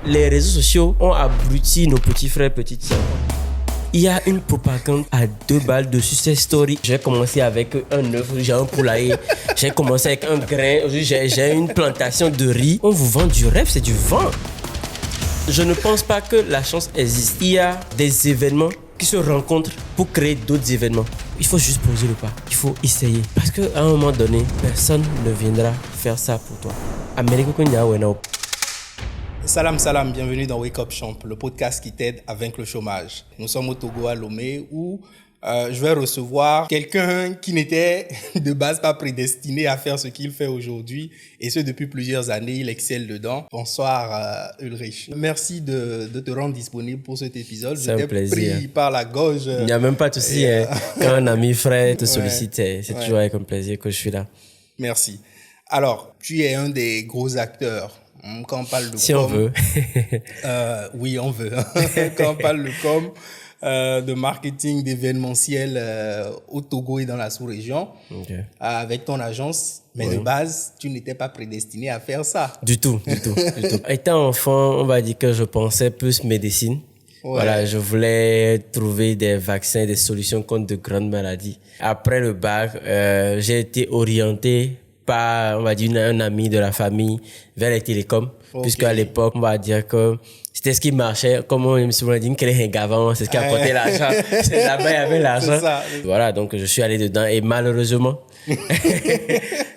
les réseaux sociaux ont abruti nos petits frères, petites sœurs. Il y a une propagande à 2 balles dessus ces stories. J'ai commencé avec un œuf, j'ai un poulailler. J'ai commencé avec un grain. Aujourd'hui, j'ai une plantation de riz. On vous vend du rêve, c'est du vent. Je ne pense pas que la chance existe. Il y a des événements qui se rencontrent pour créer d'autres événements. Il faut juste poser le pas. Il faut essayer. Parce qu'à un moment donné, personne ne viendra faire ça pour toi. Salam, bienvenue dans Wake Up Champ, le podcast qui t'aide à vaincre le chômage. Nous sommes au Togo, à Lomé, où je vais recevoir quelqu'un qui n'était de base pas prédestiné à faire ce qu'il fait aujourd'hui, et ce depuis plusieurs années, il excelle dedans. Bonsoir Ulrich. Merci de te rendre disponible pour cet épisode. C'est un plaisir. Pris par la gorge. Il n'y a même pas de souci. Quand un ami frère te sollicite, c'est toujours avec un plaisir que je suis là. Merci. Alors, tu es un des gros acteurs. Quand on parle de si on veut. Oui, on veut. Quand on parle de com, de marketing, d'événementiel au Togo et dans la sous-région, avec ton agence, mais de base, tu n'étais pas prédestiné à faire ça. Du tout. Étant enfant, on va dire que je pensais plus médecine. Voilà, je voulais trouver des vaccins, des solutions contre de grandes maladies. Après le bac, j'ai été orienté par, on va dire, un ami de la famille vers les télécoms, puisqu'à l'époque, on va dire que c'était ce qui marchait. Comme on me souvent dit, c'est ce qui apportait l'argent. C'est là-bas, il y avait l'argent. Voilà, donc je suis allé dedans et malheureusement,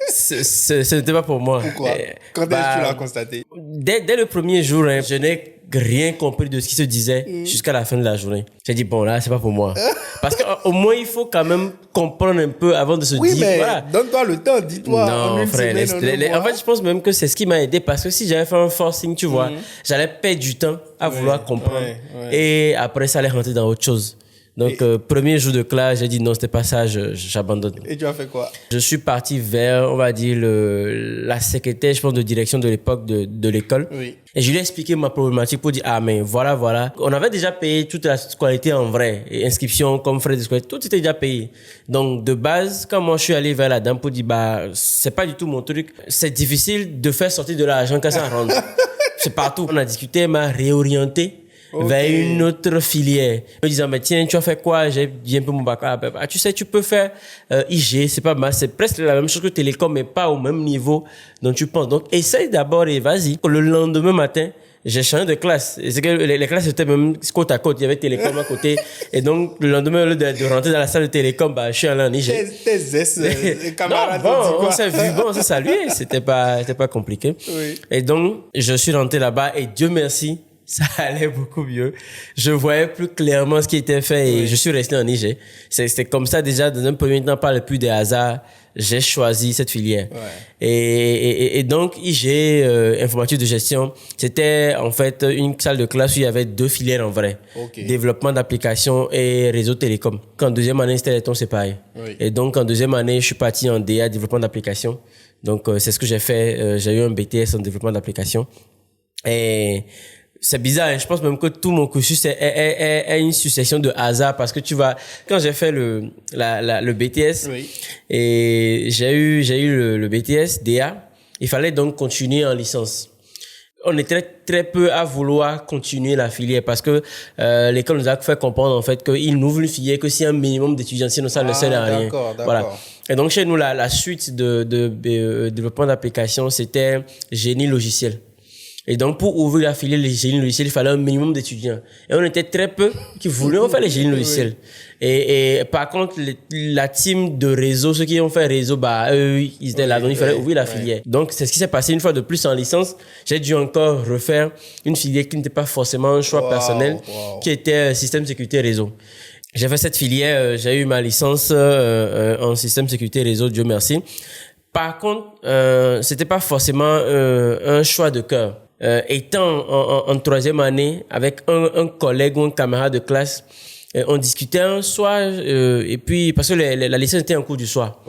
ce n'était pas pour moi. Pourquoi? Quand est-ce que tu l'as constaté? Dès le premier jour, je n'ai rien compris de ce qui se disait jusqu'à la fin de la journée. J'ai dit, bon, là, c'est pas pour moi. Parce qu'au moins, il faut quand même comprendre un peu avant de se dire. Oui, mais voilà. Donne-toi le temps, dis-toi. Non, frère, en fait, je pense même que c'est ce qui m'a aidé parce que si j'avais fait un forcing, tu vois, j'allais perdre du temps à vouloir comprendre. Et après, ça allait rentrer dans autre chose. Donc, premier jour de classe, j'ai dit non, c'était pas ça, j'abandonne. Et tu as fait quoi? Je suis parti vers, on va dire, la secrétaire, je pense, de direction de l'époque de l'école. Oui. Et je lui ai expliqué ma problématique pour dire, ah, mais voilà. On avait déjà payé toute la scolarité en vrai, et inscription comme frais de scolarité, tout était déjà payé. Donc, de base, quand moi je suis allé vers la dame pour dire, c'est pas du tout mon truc, c'est difficile de faire sortir de l'argent quand ça rentre. C'est partout. On a discuté, elle m'a réorienté vers une autre filière. Me disant, mais tiens, tu as fait quoi? J'ai bien un peu mon bac. Tu sais, tu peux faire IG, c'est pas mal. C'est presque la même chose que télécom, mais pas au même niveau dont tu penses. Donc, essaye d'abord et vas-y. Le lendemain matin, j'ai changé de classe. Et c'est que les classes étaient même côte à côte. Il y avait télécom à côté. Et donc, le lendemain, au lieu de rentrer dans la salle de télécom, je suis allé en IG. Tes camarades non, dit quoi? on s'est vu, on s'est salué. C'était pas compliqué. Oui. Et donc, je suis rentré là-bas et Dieu merci, ça allait beaucoup mieux. Je voyais plus clairement ce qui était fait et je suis resté en IG. C'était comme ça déjà, dans un premier temps, par le plus des hasards, j'ai choisi cette filière. Et donc, IG, informatique de gestion, c'était en fait une salle de classe où il y avait 2 filières en vrai. Développement d'applications et réseau télécom. En deuxième année, c'était les tons séparés. Et donc, en deuxième année, je suis parti en DA, développement d'applications. Donc, c'est ce que j'ai fait. J'ai eu un BTS en développement d'applications. Et c'est bizarre, je pense même que tout mon cursus est une succession de hasard parce que tu vois, quand j'ai fait le BTS et j'ai eu le BTS DA, il fallait donc continuer en licence. On était très peu à vouloir continuer la filière parce que l'école nous a fait comprendre en fait qu'il n'ouvre une filière que si un minimum d'étudiants, sinon ça ne sert à rien. D'accord. Voilà. Et donc chez nous, la suite de développement d'applications, c'était génie logiciel. Et donc, pour ouvrir la filière de génie logiciel, il fallait un minimum d'étudiants. Et on était très peu qui voulaient faire les génies logiciels. Et par contre, la team de réseau, ceux qui ont fait réseau, eux, ils étaient là. Donc, il fallait ouvrir la filière. Donc, c'est ce qui s'est passé une fois de plus en licence. J'ai dû encore refaire une filière qui n'était pas forcément un choix personnel, qui était système sécurité réseau. J'ai fait cette filière, j'ai eu ma licence en système sécurité réseau, Dieu merci. Par contre, c'était pas forcément un choix de cœur. Étant en 3e année avec un collègue ou un camarade de classe, on discutait un soir et puis parce que la licence était en cours du soir.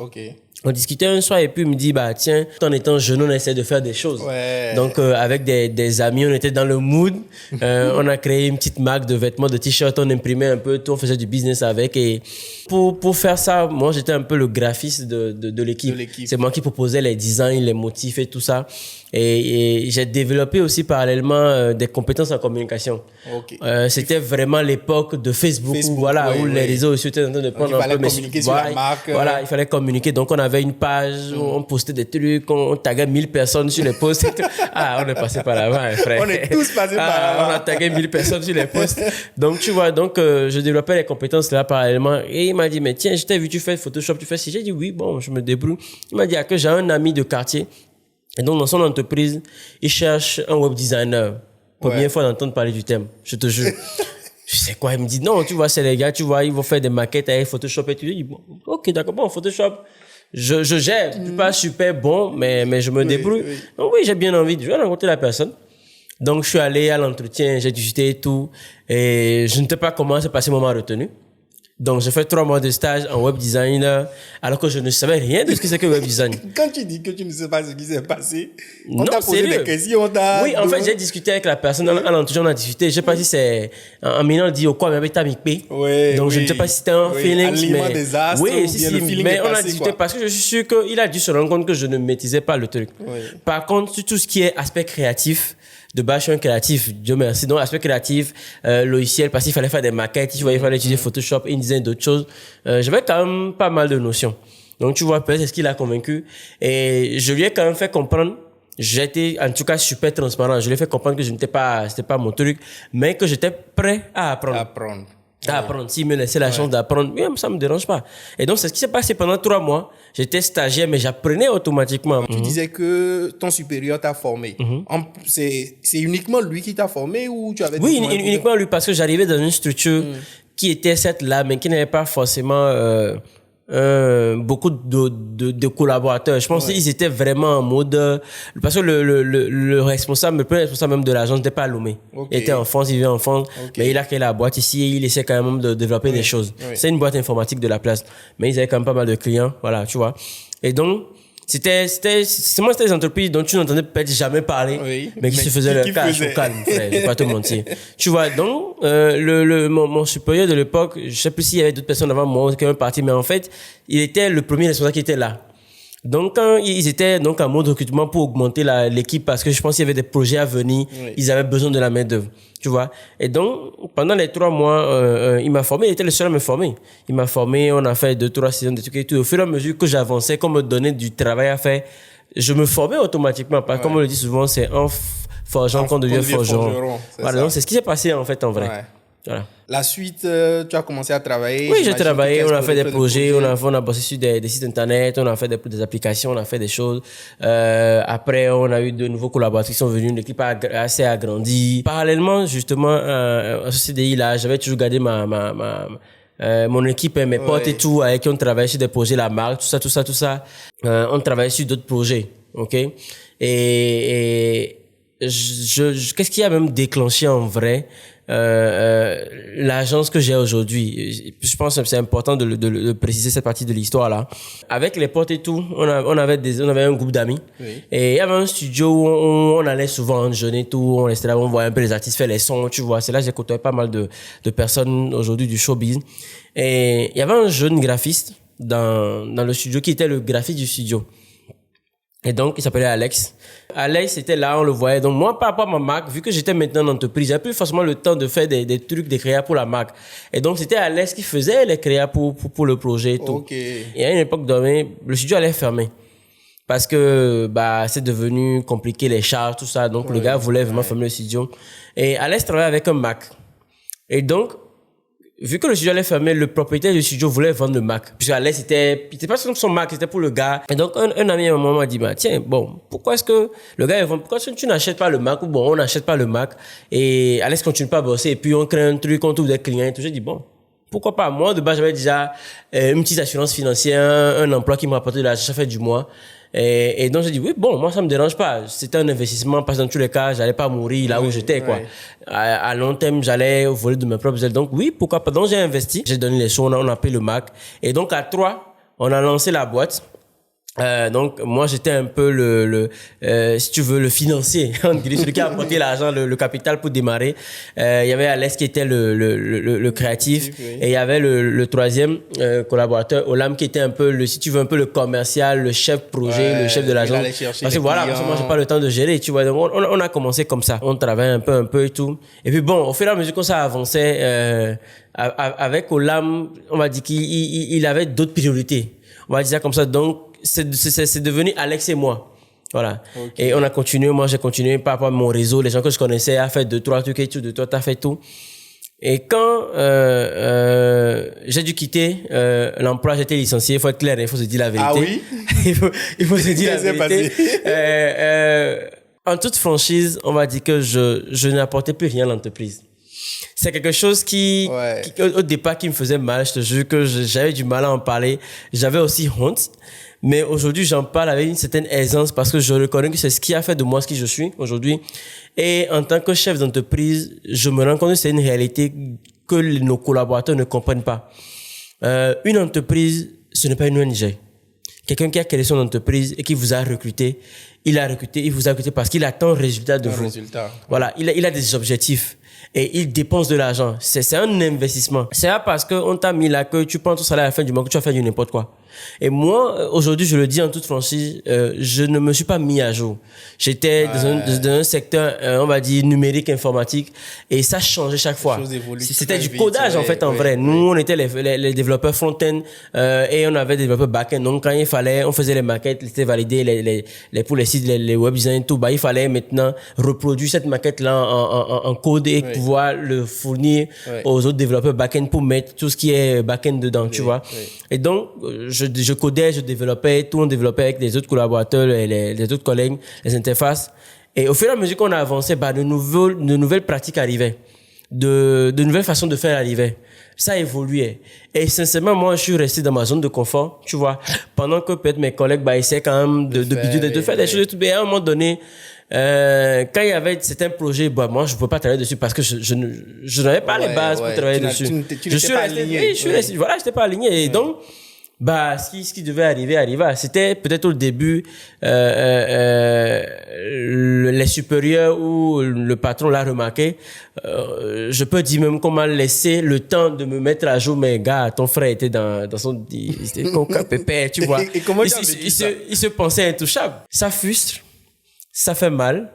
On discutait un soir et puis il me dit, bah tiens, en étant jeune, on essaie de faire des choses. Ouais. Donc avec des amis, on était dans le mood. On a créé une petite marque de vêtements, de t-shirts, on imprimait un peu tout, on faisait du business avec. Et pour faire ça, moi j'étais un peu le graphiste de l'équipe. C'est moi qui proposais les designs, les motifs et tout ça. Et j'ai développé aussi parallèlement des compétences en communication. Okay. C'était vraiment l'époque de Facebook où les réseaux sociaux étaient en train de prendre un peu. Il fallait communiquer sur la marque. Voilà, il fallait communiquer. Donc on avait une page où on postait des trucs, on taguait 1000 personnes sur les posts. Ah, on est passé par là-bas, frère. On est tous passés par là-bas. On a tagué 1000 personnes sur les posts. Donc tu vois, je développais les compétences là parallèlement. Et il m'a dit, mais tiens, je t'ai vu, tu fais Photoshop, tu fais ci. J'ai dit oui, bon, je me débrouille. Il m'a dit que j'ai un ami de quartier. Et donc, dans son entreprise, il cherche un web designer. Première fois d'entendre parler du thème, je te jure. Je sais quoi, il me dit, non, tu vois, c'est les gars, tu vois, ils vont faire des maquettes avec Photoshop et tout. Je dis, bon, ok, d'accord, bon, Photoshop, je gère. Je suis pas super bon, mais je me débrouille. Oui. Donc oui, j'ai bien envie de rencontrer la personne. Donc, je suis allé à l'entretien, j'ai discuté et tout. Et je ne sais pas comment s'est passé mon moment retenu. Donc, j'ai fait 3 mois de stage en web design, alors que je ne savais rien de ce que c'est que web design. Quand tu dis que tu ne sais pas ce qui s'est passé, on t'a posé des questions, Oui, en fait, j'ai discuté avec la personne, à l'entretien, on a discuté. Je sais pas si c'est, en minant, on dit, au quoi, mais t'as mis P. Donc, je ne sais pas si c'était un feeling, mais. Des astres, oui, si, mais on a discuté parce que je suis sûr qu'il a dû se rendre compte que je ne maîtrisais pas le truc. Par contre, sur tout ce qui est aspect créatif, de base, je suis un créatif, Dieu merci. Donc, aspect créatif, logiciel, parce qu'il fallait faire des maquettes, tu vois, il fallait utiliser Photoshop, InDesign, d'autres choses. J'avais quand même pas mal de notions. Donc, tu vois, peut-être c'est ce qu'il a convaincu. Et je lui ai quand même fait comprendre, j'étais en tout cas super transparent. Je lui ai fait comprendre que c'était pas mon truc, mais que j'étais prêt à apprendre. Apprendre. S'il me laissait la chance d'apprendre, ça me dérange pas. Et donc, c'est ce qui s'est passé pendant 3 mois. J'étais stagiaire, mais j'apprenais automatiquement. Tu disais que ton supérieur t'a formé. C'est uniquement lui qui t'a formé ou tu avais... Oui, uniquement lui, parce que j'arrivais dans une structure qui était certes là, mais qui n'avait pas forcément beaucoup de collaborateurs. Je pense qu'ils étaient vraiment en mode... parce que le responsable, le premier responsable même de l'agence n'était pas à Lomé. Il était en France, il vivait en France, mais il a créé la boîte ici et il essaie quand même de développer des choses. C'est une boîte informatique de la place, mais ils avaient quand même pas mal de clients, voilà, tu vois. Et donc, c'était des entreprises dont tu n'entendais peut-être jamais parler, mais qui se faisaient leur cash au calme, frère, je vais pas te mentir. Tu vois, donc, mon supérieur de l'époque, je sais plus s'il y avait d'autres personnes avant moi qui étaient parties, mais en fait, il était le premier responsable qui était là. Donc, quand ils étaient donc en mode recrutement pour augmenter l'équipe, parce que je pense qu'il y avait des projets à venir, ils avaient besoin de la main-d'œuvre, tu vois. Et donc, pendant les 3 mois, il m'a formé, il était le seul à me former. Il m'a formé, on a fait 2-3 saisons de trucs et tout. Au fur et à mesure que j'avançais, qu'on me donnait du travail à faire, je me formais automatiquement. Parce que, comme on le dit souvent, c'est en forgeant qu'on devient forgeron. Voilà, donc c'est ce qui s'est passé en fait, en vrai. Voilà. La suite, tu as commencé à travailler. Oui, j'ai travaillé, on a fait des projets, on a bossé sur des sites internet, on a fait des applications, on a fait des choses. Après, on a eu de nouveaux collaborateurs qui sont venus, l'équipe a assez agrandi. Parallèlement, justement, à ce CDI là, j'avais toujours gardé mon équipe, mes potes et tout, avec qui on travaillait sur des projets, la marque, tout ça. On travaillait sur d'autres projets, ok? Et qu'est-ce qui a même déclenché en vrai l'agence que j'ai aujourd'hui? Je pense que c'est important de préciser cette partie de l'histoire là. Avec les potes et tout, on avait un groupe d'amis. Et il y avait un studio où on allait souvent en jeûne et tout, on restait là, on voyait un peu les artistes faire les sons, tu vois. C'est là que j'ai côtoyé pas mal de personnes aujourd'hui du showbiz. Et il y avait un jeune graphiste dans le studio qui était le graphiste du studio. Et donc, il s'appelait Alex. Alex était là, on le voyait. Donc, moi, par rapport à ma marque, vu que j'étais maintenant en entreprise, j'avais plus forcément le temps de faire des trucs, des créas pour la marque. Et donc, c'était Alex qui faisait les créas pour le projet et tout. Et à une époque donnée, le studio allait fermer. Parce que, c'est devenu compliqué, les charges, tout ça. Donc, le gars voulait vraiment fermer le studio. Et Alex travaillait avec un Mac. Et donc, vu que le studio allait fermer, le propriétaire du studio voulait vendre le Mac. Puisque Alex, c'était pas son Mac, c'était pour le gars. Et donc, un ami à un moment m'a dit, tiens, bon, pourquoi est-ce que le gars, pourquoi tu n'achètes pas le Mac? Ou bon, on n'achète pas le Mac. Et Alex continue pas à bosser. Et puis, on crée un truc, on trouve des clients et tout. J'ai dit, bon, pourquoi pas? Moi, de base, j'avais déjà une petite assurance financière, un emploi qui me rapportait de l'argent chaque fin du mois. Et donc j'ai dit oui, bon, moi ça me dérange pas, c'était un investissement parce que dans tous les cas j'allais pas mourir là où j'étais quoi. À long terme j'allais voler de mes propres ailes, donc oui, pourquoi pas. Donc j'ai investi, j'ai donné les sous, on a payé le Mac et donc à 3 on a lancé la boîte. Donc moi j'étais un peu si tu veux le financier, celui qui a apporté l'argent, le capital pour démarrer. Il y avait Alex qui était le créatif, oui. et il y avait le troisième collaborateur, Olam, qui était un peu si tu veux un peu le commercial, le chef projet, le chef de l'agence. Parce que voilà, parce que moi j'ai pas le temps de gérer, tu vois. Donc on a commencé comme ça, on travaillait un peu et tout. Et puis bon, au fur et à mesure que ça avançait, avec Olam, on va dire qu'il avait d'autres priorités. On va dire ça comme ça. Donc c'est devenu Alex et moi. Voilà. Okay. Et on a continué, moi j'ai continué par rapport à mon réseau, les gens que je connaissais à faire 2-3 trucs et tout, de toi t'as fait tout. Et quand j'ai dû quitter l'emploi, j'étais licencié, il faut être clair, il faut se dire la vérité. Ah oui? il faut se dire la vérité. En toute franchise, on va dire que je n'apportais plus rien à l'entreprise. C'est quelque chose qui au départ qui me faisait mal, je te jure que j'avais du mal à en parler. J'avais aussi honte. Mais aujourd'hui, j'en parle avec une certaine aisance parce que je reconnais que c'est ce qui a fait de moi ce qui je suis aujourd'hui. Et en tant que chef d'entreprise, je me rends compte que c'est une réalité que nos collaborateurs ne comprennent pas. Une entreprise, ce n'est pas une ONG. Quelqu'un qui a créé son entreprise et qui vous a recruté, il vous a recruté parce qu'il attend un résultat de vous. Voilà, il a des objectifs. Et il dépense de l'argent. C'est un investissement. C'est pas parce qu'on t'a mis là que tu prends ton salaire à la fin du mois que tu vas faire du n'importe quoi. Et moi, aujourd'hui, je le dis en toute franchise, je ne me suis pas mis à jour. J'étais dans un secteur, on va dire, numérique, informatique, et ça changeait chaque fois. C'était du codage, en fait, en vrai. Nous, on était les développeurs front-end, et on avait des développeurs back-end. Donc, quand il fallait, on faisait les maquettes, c'était validé, pour les sites, les web design, tout, il fallait maintenant reproduire cette maquette-là en code et pouvoir le fournir aux autres développeurs back-end pour mettre tout ce qui est back-end dedans, tu vois. Et donc, je codais, je développais, tout on développait avec les autres collaborateurs, les autres collègues, les interfaces. Et au fur et à mesure qu'on a avancé, de nouvelles pratiques arrivaient. De nouvelles façons de faire arrivaient. Ça évoluait. Et sincèrement, moi, je suis resté dans ma zone de confort, tu vois. Pendant que peut-être mes collègues, essayaient quand même de faire des choses et tout. Mais à un moment donné, quand il y avait certains projets, moi, je ne pouvais pas travailler dessus parce que je n'avais pas les bases pour travailler dessus. Tu n'étais pas aligné. Voilà, je n'étais pas aligné. Et donc, ce qui devait arriver arriva. C'était peut-être au début, les supérieurs ou le patron l'a remarqué. Je peux dire même qu'on m'a laissé le temps de me mettre à jour. Mais gars, ton frère était dans son, c'était coca pépère, tu vois. Et comment il se pensait intouchable. Ça frustre. Ça fait mal.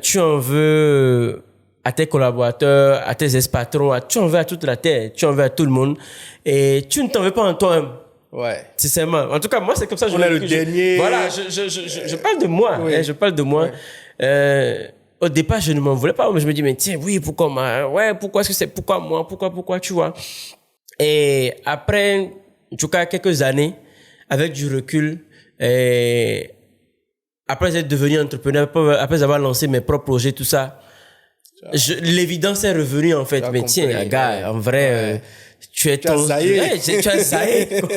Tu en veux à tes collaborateurs, à tes ex-patrons, tu en veux à toute la terre, tu en veux à tout le monde. Et tu ne t'en veux pas en toi-même. Ouais. Sincèrement. En tout cas, moi, c'est comme ça. On est le dernier. Voilà, je parle de moi. Oui. Je parle de moi. Ouais. Au départ, je ne m'en voulais pas. Mais je me dis, mais tiens, oui, pourquoi est-ce que c'est pourquoi moi? Pourquoi, tu vois? Et après, en tout cas, quelques années, avec du recul, après être devenu entrepreneur, après avoir lancé mes propres projets, tout ça, l'évidence est revenue, en fait. Mais tiens, gars, en vrai, tu as zaï, quoi.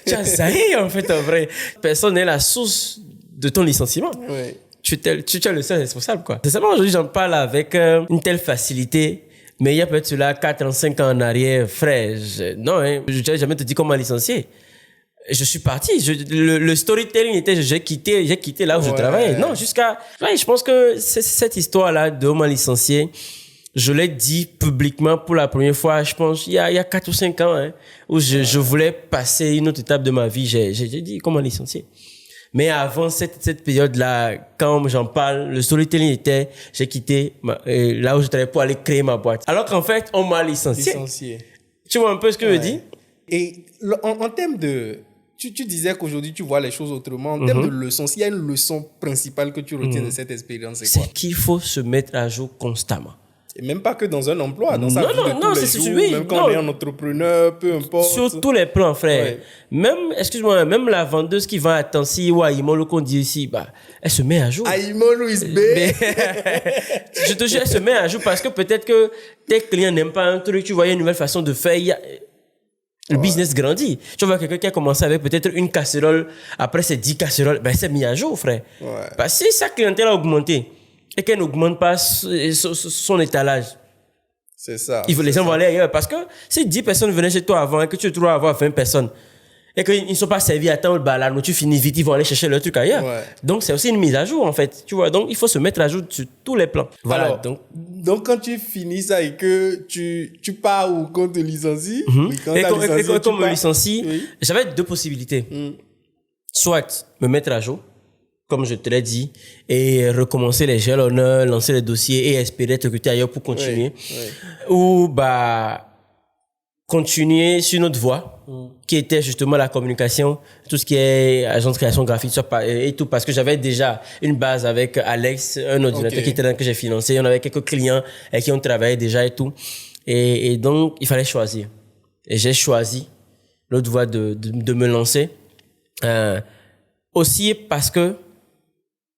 Tu as zaï, en fait, en vrai. Personne n'est la source de ton licenciement. Oui. Tu es le seul responsable, quoi. C'est seulement aujourd'hui, j'en parle avec une telle facilité. Mais il y a peut-être cela 4 ans, 5 ans en arrière, frère. Je n'ai jamais te dit comment licencier. Je suis parti. Le storytelling était, j'ai quitté là où je travaillais. Non, je pense que cette histoire-là de m'a licencié, je l'ai dit publiquement pour la première fois, je pense, il y a 4 ou 5 ans, où je voulais passer une autre étape de ma vie. J'ai dit comment licencier. Mais avant cette période-là, quand j'en parle, le storytelling était, j'ai quitté là où je travaillais pour aller créer ma boîte. Alors qu'en fait, on m'a licencié. Tu vois un peu ce que je dis? Et en termes de... Tu disais qu'aujourd'hui, tu vois les choses autrement. En termes de leçons, s'il y a une leçon principale que tu retiens de cette expérience, c'est quoi? C'est qu'il faut se mettre à jour constamment. Et même pas que dans un emploi, dans sa vie de tous les jours, même quand on est un entrepreneur, peu importe. Sur tous les plans, frère. Ouais. Même la vendeuse qui vend à Tansi ou à Imolo, qu'on dit ici, elle se met à jour. À Imolo is B. Je te jure, elle se met à jour parce que peut-être que tes clients n'aiment pas un truc, tu vois, il y a une nouvelle façon de faire. Le business grandit. Tu vois quelqu'un qui a commencé avec peut-être une casserole, après c'est 10 casseroles, c'est mis à jour, frère. Ouais. Parce que si sa clientèle a augmenté et qu'elle n'augmente pas son étalage, c'est ça. Les gens vont aller ailleurs. Parce que si 10 personnes venaient chez toi avant et que tu te trouves à avoir 20 personnes, et qu'ils ne sont pas servis à temps, bah, la nourriture finit vite, ils vont aller chercher leur truc ailleurs. Ouais. Donc, c'est aussi une mise à jour, en fait. Tu vois, donc, il faut se mettre à jour sur tous les plans. Voilà. Alors, donc, quand tu finis ça et que tu pars ou qu'on te licencie, oui, quand Et quand on me licencie, oui. j'avais deux possibilités. Soit me mettre à jour, comme je te l'ai dit, et recommencer les gels honneurs, lancer les dossiers et espérer être recruté ailleurs pour continuer. Ou, bah, continuer sur notre voie, qui était justement la communication, tout ce qui est agence de création graphique et tout, parce que j'avais déjà une base avec Alex, un ordinateur qui était là que j'ai financé. On avait quelques clients avec qui on travaillait déjà et tout. Et donc, il fallait choisir. Et j'ai choisi l'autre voie de me lancer. Aussi parce que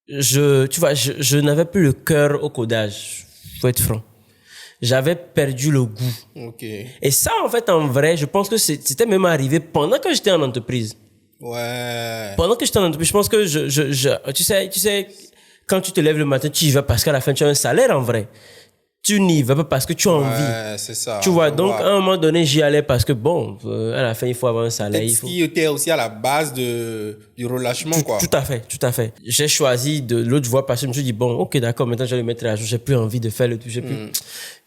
je n'avais plus le cœur au codage. Faut être franc. J'avais perdu le goût. Okay. Et ça, en fait, en vrai, je pense que c'était même arrivé pendant que j'étais en entreprise. Ouais. Pendant que j'étais en entreprise, je pense que tu sais, quand tu te lèves le matin, tu y vas parce qu'à la fin, tu as un salaire, en vrai. Tu n'y vas pas parce que tu as envie. Ouais, c'est ça. Tu vois, donc, à un moment donné, j'y allais parce que, bon, à la fin, il faut avoir un salaire. Ce qui était aussi à la base du relâchement, quoi. Tout à fait. J'ai choisi de l'autre voie parce que je me suis dit, bon, ok, d'accord, maintenant, je vais le mettre à jour. J'ai plus envie de faire le tout.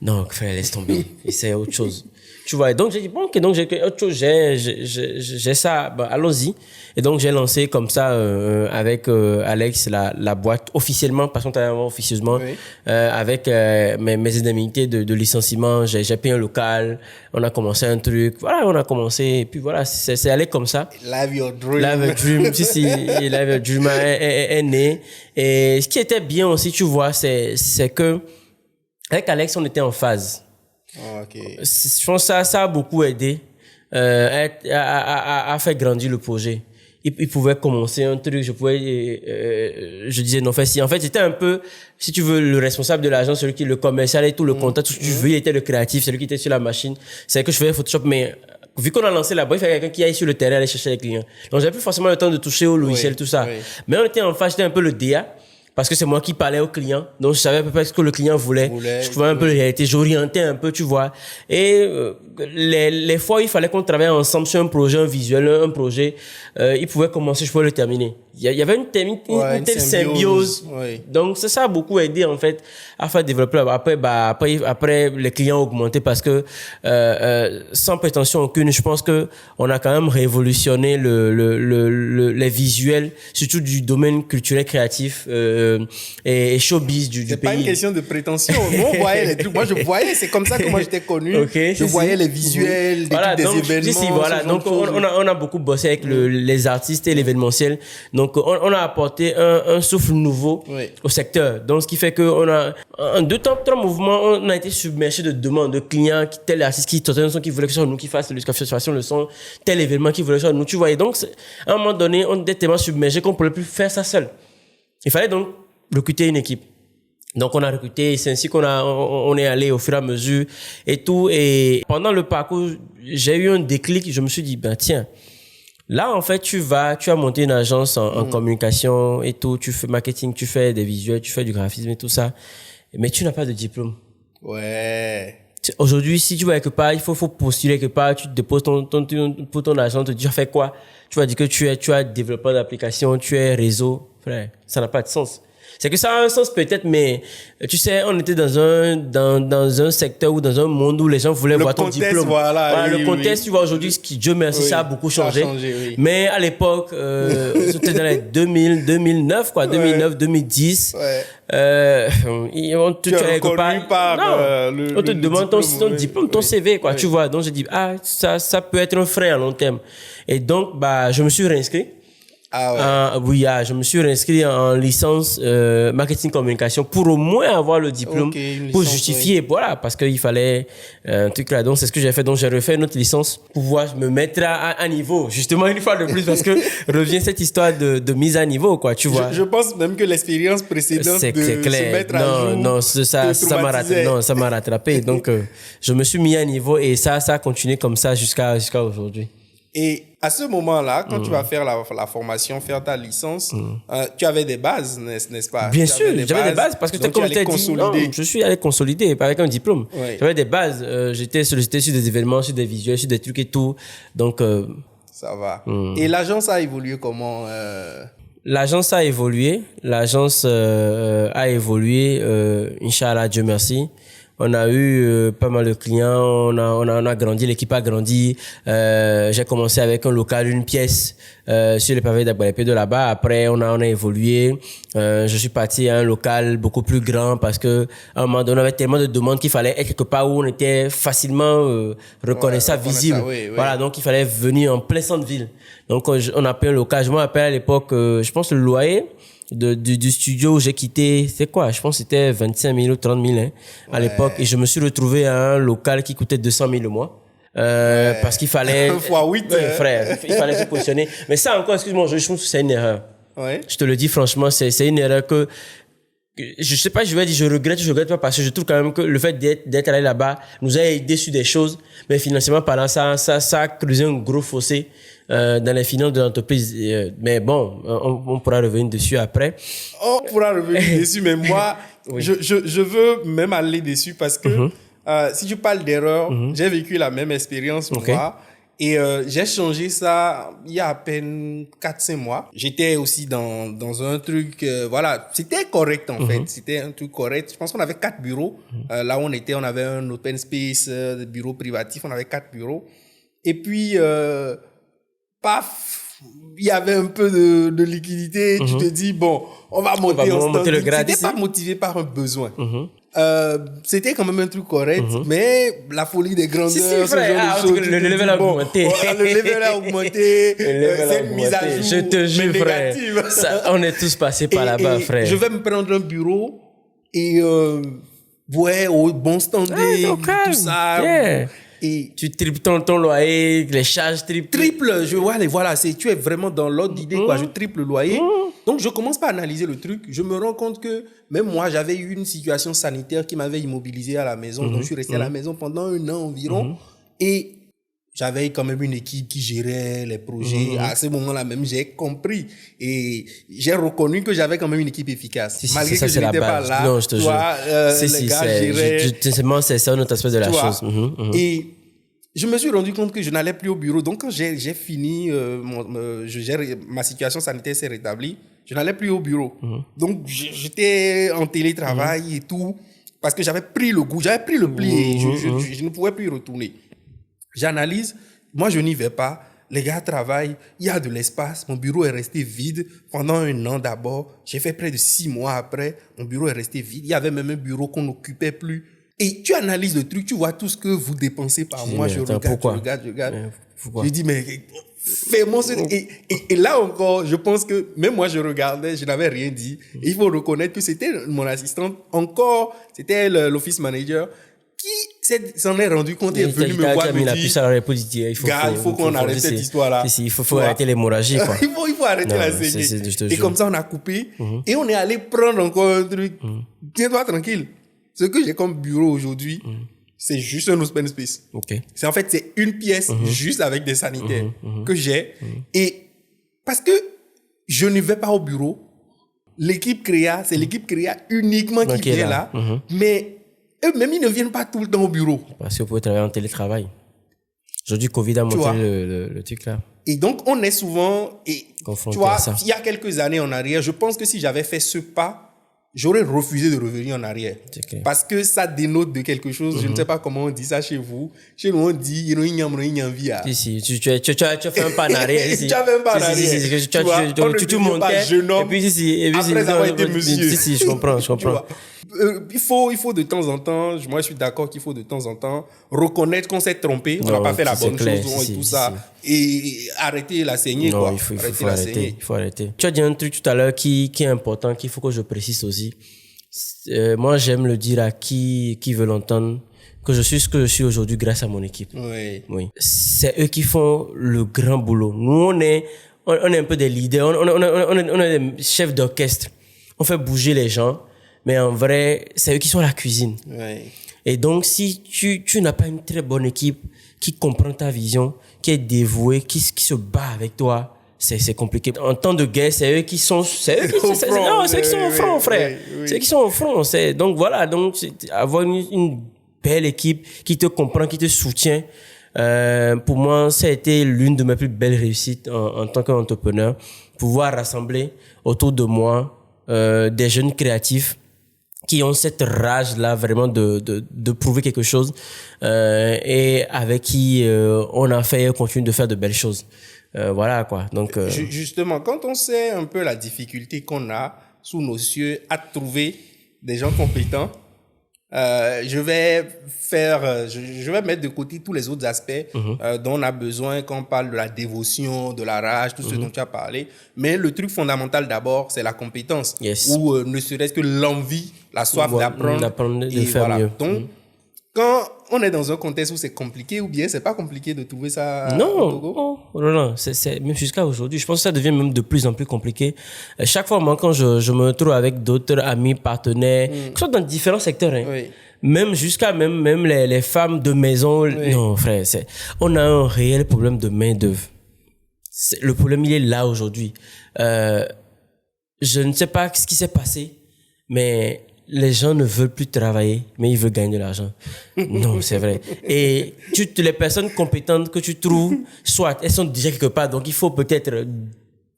Non, frère, laisse tomber. Essaye autre chose. Tu vois, et donc j'ai dit, bon, ok, donc j'ai autre chose, j'ai ça, bah, allons-y. Et donc j'ai lancé comme ça, avec Alex, la boîte, officiellement, parce qu'on travaille officieusement, avec mes indemnités de licenciement. J'ai payé un local, on a commencé un truc, voilà, on a commencé, et puis voilà, c'est allé comme ça. Live your dream. Live your dream, si, Live your dream est né. Et ce qui était bien aussi, tu vois, c'est que, avec Alex, on était en phase. Oh, okay. Je pense que ça a beaucoup aidé à faire grandir le projet. Il pouvait commencer un truc, je disais non, si. En fait, c'était un peu, si tu veux, le responsable de l'agence, celui qui le commercial et tout, le contact, tout ce que tu veux, il était le créatif, celui qui était sur la machine. C'est que je faisais Photoshop, mais vu qu'on a lancé la boîte, il fallait quelqu'un qui aille sur le terrain aller chercher les clients. Donc, j'avais plus forcément le temps de toucher au logiciel, tout ça. Mais on était en face, j'étais un peu le DA. Parce que c'est moi qui parlais au client. Donc, je savais à peu près ce que le client voulait. Je trouvais un peu la réalité. J'orientais un peu, tu vois. Et les fois, il fallait qu'on travaille ensemble sur un projet, un visuel, un projet. Il pouvait commencer, je pouvais le terminer. Il y avait une telle symbiose. Donc, ça a beaucoup aidé, en fait, à faire développer. Après, les clients ont augmenté parce que, sans prétention aucune, je pense que on a quand même révolutionné les visuels, surtout du domaine culturel créatif, et showbiz du pays. C'est pas une question de prétention. Nous, on voyait les trucs. Moi, je voyais, c'est comme ça que moi j'étais connu. Je voyais les visuels, voilà, des donc, événements. Voilà. Donc, on a beaucoup bossé avec les artistes et l'événementiel. Donc, on a apporté un souffle nouveau au secteur. Donc, ce qui fait que en 2-3 mouvements, on a été submergé de demandes de clients, tel artiste qui sortait un son qui voulait que ce soit nous qui fassions le son, tel événement qui voulait que ce soit nous. Tu vois. Et donc, à un moment donné, on était tellement submergé qu'on ne pouvait plus faire ça seul. Il fallait donc recruter une équipe. Donc, on a recruté, c'est ainsi on est allé au fur et à mesure et tout. Et pendant le parcours, j'ai eu un déclic. Je me suis dit, ben, tiens, là, en fait, tu as monté une agence en communication et tout. Tu fais marketing, tu fais des visuels, tu fais du graphisme et tout ça. Mais tu n'as pas de diplôme. Ouais. Aujourd'hui, si tu vas quelque part, il faut postuler quelque part, tu te déposes pour ton agent, tu as fait quoi? Tu vas dire que tu es développeur d'application, tu es réseau. Frère, ça n'a pas de sens. C'est que ça a un sens peut-être, mais tu sais, on était dans un secteur ou dans un monde où les gens voulaient voir ton diplôme. Le contexte, tu vois, aujourd'hui, Dieu merci, ça a beaucoup changé. Mais à l'époque, c'était dans les 2009, quoi, 2009, 2010. On te demande ton diplôme, ton CV, quoi, tu vois. Donc, j'ai dit, ça peut être un frein à long terme. Et donc, je me suis réinscrit. Je me suis réinscrit en licence marketing communication pour au moins avoir le diplôme pour justifier, voilà, parce qu'il fallait un truc là. Donc c'est ce que j'ai fait. Donc j'ai refait une autre licence pour pouvoir me mettre à niveau, justement une fois de plus, parce que revient cette histoire de mise à niveau, quoi, tu vois. Je pense même que l'expérience précédente c'est clair. Se mettre à jour, ça m'a rattrapé. Donc je me suis mis à niveau et ça a continué comme ça jusqu'à aujourd'hui. Et à ce moment-là, quand tu vas faire la formation, faire ta licence, tu avais des bases, n'est-ce pas? Bien sûr, j'avais des bases parce que comme je t'ai dit, je suis allé consolider avec un diplôme. J'avais des bases, j'étais sollicité sur des événements, sur des visuels, sur des trucs et tout. Donc, Ça va. Et l'agence a évolué comment L'agence a évolué. Inch'Allah, Dieu merci. On a eu pas mal de clients, on a grandi, l'équipe a grandi. J'ai commencé avec un local, une pièce sur les pavés d'Agbalépé de là-bas. Après, on a évolué. Je suis parti à un local beaucoup plus grand parce que à un moment donné, on avait tellement de demandes qu'il fallait être quelque part où on était facilement reconnaissable, visible. Oui. Voilà, donc il fallait venir en plein centre-ville. Donc on a pris un local. Je me rappelle à l'époque, je pense le loyer du studio où j'ai quitté, c'est quoi? Je pense que c'était 25 000 ou 30 000 à l'époque. Et je me suis retrouvé à un local qui coûtait 200 000 le mois. Parce qu'il fallait... fois 8. Frère, il fallait se positionner. Mais ça encore, excuse-moi, je trouve que c'est une erreur. Ouais. Je te le dis franchement, c'est une erreur que je sais pas, je vais dire, je regrette pas parce que je trouve quand même que le fait d'être allé là-bas nous a aidé sur des choses, mais financièrement parlant, ça a creusé un gros fossé dans les finances de l'entreprise. Mais bon, on pourra revenir dessus après. On pourra revenir dessus, mais moi, oui. je veux même aller dessus parce que si tu parles d'erreur, j'ai vécu la même expérience moi. Et j'ai changé ça il y a à peine 4-5 mois. J'étais aussi dans un truc, voilà, c'était correct en fait. C'était un truc correct. Je pense qu'on avait 4 bureaux. Là où on était, on avait un open space, des bureaux privatifs. On avait 4 bureaux. Et puis, paf, il y avait un peu de liquidité. Tu te dis, bon, on va monter en standing. C'était pas motivé par un besoin. C'était quand même un truc correct, mais la folie des grandeurs, ce genre de choses. Le level a augmenté. Le level a augmenté. C'est une mise à jour. Je te jure, frère. On est tous passés par là-bas, frère. Je vais me prendre un bureau et, au bon standing, tout ça. Yeah. Et tu triples ton loyer, les charges triple. Voilà, tu es vraiment dans l'ordre d'idée, quoi. Je triple le loyer. Donc, je commence par analyser le truc. Je me rends compte que même moi, j'avais eu une situation sanitaire qui m'avait immobilisé à la maison. Donc, je suis resté à la maison pendant 1 an environ. Et j'avais quand même une équipe qui gérait les projets. À ce moment-là même, j'ai compris. Et j'ai reconnu que j'avais quand même une équipe efficace. Malgré que je n'étais pas là. Non, je te jure. Les gars géraient. C'est un autre aspect de la chose. Et je me suis rendu compte que je n'allais plus au bureau. Donc, quand j'ai fini, ma situation sanitaire s'est rétablie, je n'allais plus au bureau. Donc, j'étais en télétravail et tout, parce que j'avais pris le goût, j'avais pris le pli et je ne pouvais plus y retourner. J'analyse, moi, je n'y vais pas. Les gars travaillent, il y a de l'espace. Mon bureau est resté vide pendant 1 an d'abord. J'ai fait près de 6 mois après. Mon bureau est resté vide. Il y avait même un bureau qu'on n'occupait plus. Et tu analyses le truc, tu vois tout ce que vous dépensez par mois. Je regarde. Je dis, mais fais-moi ce... Et là encore, je pense que même moi, je regardais, je n'avais rien dit. Et il faut reconnaître que c'était mon assistante. Encore, c'était l'office manager qui s'en est rendu compte et est venu me voir et me dire, il faut qu'on arrête cette histoire-là. Il faut arrêter l'hémorragie, quoi. il faut arrêter la saignée. Et comme ça, on a coupé. Et on est allé prendre encore un truc. Tiens-toi tranquille. Ce que j'ai comme bureau aujourd'hui, c'est juste un open space. C'est une pièce juste avec des sanitaires que j'ai. Et parce que je ne vais pas au bureau, l'équipe Créa, c'est l'équipe Créa uniquement qui vient là. Mais eux-mêmes, ils ne viennent pas tout le temps au bureau. Parce que vous pouvez travailler en télétravail. Aujourd'hui, Covid a monté le truc là. Et donc, on est souvent... confronté à ça. Il y a quelques années en arrière, je pense que si j'avais fait ce pas, j'aurais refusé de revenir en arrière. Parce que ça dénote de quelque chose. Je ne sais pas comment on dit ça chez vous. Chez nous, on dit Si, tu as fait un pas en arrière. Tu as fait un pas en arrière. Tu montais. Et puis, après avoir été monsieur. Si, je comprends. Il faut de temps en temps, moi je suis d'accord qu'il faut de temps en temps reconnaître qu'on s'est trompé, on n'a pas fait la bonne chose et tout ça. Et arrêter la saignée, quoi. Il faut arrêter. Tu as dit un truc tout à l'heure qui est important, qu'il faut que je précise aussi. Moi, j'aime le dire à qui veut l'entendre, que je suis ce que je suis aujourd'hui grâce à mon équipe. Oui. C'est eux qui font le grand boulot. Nous, on est un peu des leaders, on est des chefs d'orchestre. On fait bouger les gens, mais en vrai, c'est eux qui sont à la cuisine. Et donc, si tu n'as pas une très bonne équipe qui comprend ta vision, qui est dévouée, qui se bat avec toi, c'est compliqué. En temps de guerre, c'est eux qui sont au front, frère. C'est eux qui sont au front. Donc voilà, avoir une belle équipe qui te comprend, qui te soutient, Pour moi, ça a été l'une de mes plus belles réussites en tant qu'entrepreneur. Pouvoir rassembler autour de moi des jeunes créatifs qui ont cette rage-là vraiment de prouver quelque chose et avec qui on a fait et continue de faire de belles choses. Voilà quoi. Donc justement, quand on sait un peu la difficulté qu'on a sous nos cieux à trouver des gens compétents, je vais mettre de côté tous les autres aspects dont on a besoin quand on parle de la dévotion, de la rage, tout ce dont tu as parlé. Mais le truc fondamental d'abord, c'est la compétence. Yes. Ou ne serait-ce que l'envie, la soif d'apprendre. De faire voilà. mieux. Donc, quand on est dans un contexte où c'est compliqué, ou bien c'est pas compliqué de trouver ça au Togo? Non, c'est même jusqu'à aujourd'hui. Je pense que ça devient même de plus en plus compliqué. Chaque fois, moi, quand je me retrouve avec d'autres amis, partenaires, que ce soit dans différents secteurs, hein, Oui. même jusqu'à même les femmes de maison. Oui. Non, frère, on a un réel problème de main-d'œuvre. Le problème, il est là aujourd'hui. Je ne sais pas ce qui s'est passé, mais les gens ne veulent plus travailler, mais ils veulent gagner de l'argent. Non, c'est vrai. Et les personnes compétentes que tu trouves, soit elles sont déjà quelque part, donc il faut peut-être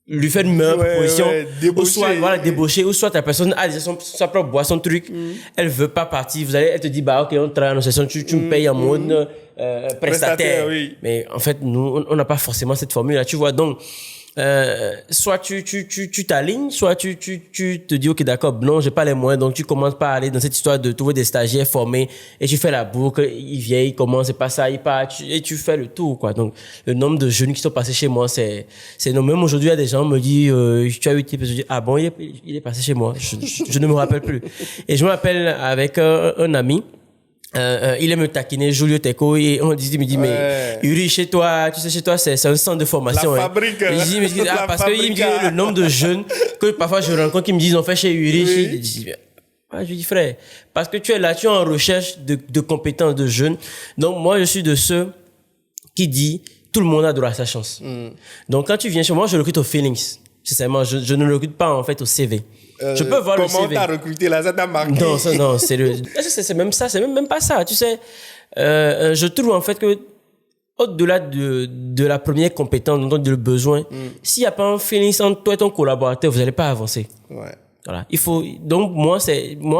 lui faire une meilleure proposition, ou soit voilà, débaucher, ou soit la personne a déjà sa propre boîte, son truc, elle veut pas partir, elle te dit bah ok, on travaille en session, tu me payes en mode prestataire. Oui. Mais en fait, nous, on n'a pas forcément cette formule-là, tu vois. Donc, soit tu t'alignes, soit tu te dis ok d'accord, non j'ai pas les moyens, donc tu commences par aller dans cette histoire de trouver des stagiaires formés et tu fais la boucle, ils viennent, ils commencent, c'est pas ça, ils partent et tu fais le tour quoi. Donc le nombre de jeunes qui sont passés chez moi, c'est énorme. Même aujourd'hui il y a des gens me disent tu as eu type, je dis ah bon il est passé chez moi, je ne me rappelle plus. Et je me rappelle avec un ami. Il aime me taquiner, Julio Teco, et on me dit, mais Uri, chez toi, tu sais, chez toi, c'est un centre de formation. La fabrique. Il dit, parce que il me dit le nombre de jeunes que parfois je rencontre qui me disent, on fait chez Uri. Je lui dis, frère, parce que tu es là, tu es en recherche de compétences de jeunes. Donc, moi, je suis de ceux qui dit, tout le monde a droit à sa chance. Donc, quand tu viens chez moi, je recrute au feelings. Sincèrement, je ne le recrute pas, en fait, au CV. Je peux voir le CV. Comment t'as recruté là? Ça t'a marqué? Non, c'est même ça, c'est même pas ça. Tu sais, je trouve en fait que au-delà de la première compétence, donc le besoin, s'il n'y a pas un feeling entre toi et ton collaborateur, vous n'allez pas avancer. Ouais. Voilà. Donc moi,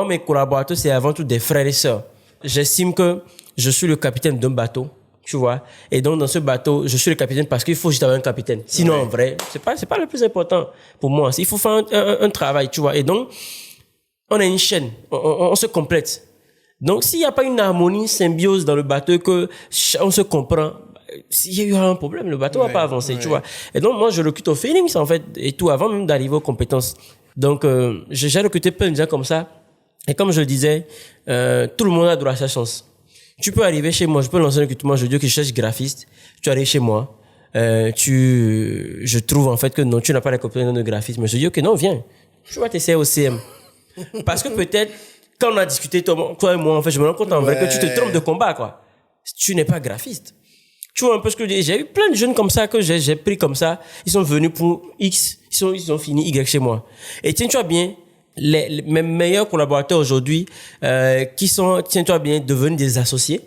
mes collaborateurs, c'est avant tout des frères et sœurs. J'estime que je suis le capitaine d'un bateau. Tu vois. Et donc, dans ce bateau, je suis le capitaine parce qu'il faut juste avoir un capitaine. Sinon, en vrai, c'est pas le plus important pour moi. Il faut faire un travail, tu vois. Et donc, on a une chaîne. On se complète. Donc, s'il n'y a pas une harmonie, une symbiose dans le bateau, que on se comprend, s'il y aura un problème, le bateau va pas avancer, tu vois. Et donc, moi, je recrute au feelings, en fait, et tout, avant même d'arriver aux compétences. Donc, j'ai recruté plein de gens comme ça. Et comme je le disais, tout le monde a droit à sa chance. Tu peux arriver chez moi, je peux lancer un recrutement, je dis que je cherche graphiste, tu arrives chez moi, je trouve en fait que non, tu n'as pas les compétences de graphisme, je dis ok, non, viens, je vais t'essayer au CM. Parce que peut-être, quand on a discuté, toi et moi, en fait, je me rends compte en vrai que tu te trompes de combat, quoi. Tu n'es pas graphiste. Tu vois un peu ce que je dis. J'ai eu plein de jeunes comme ça que j'ai pris comme ça, ils sont venus pour X, ils ont fini Y chez moi. Et tiens-toi bien, mes meilleurs collaborateurs aujourd'hui, qui sont, tiens-toi bien, devenus des associés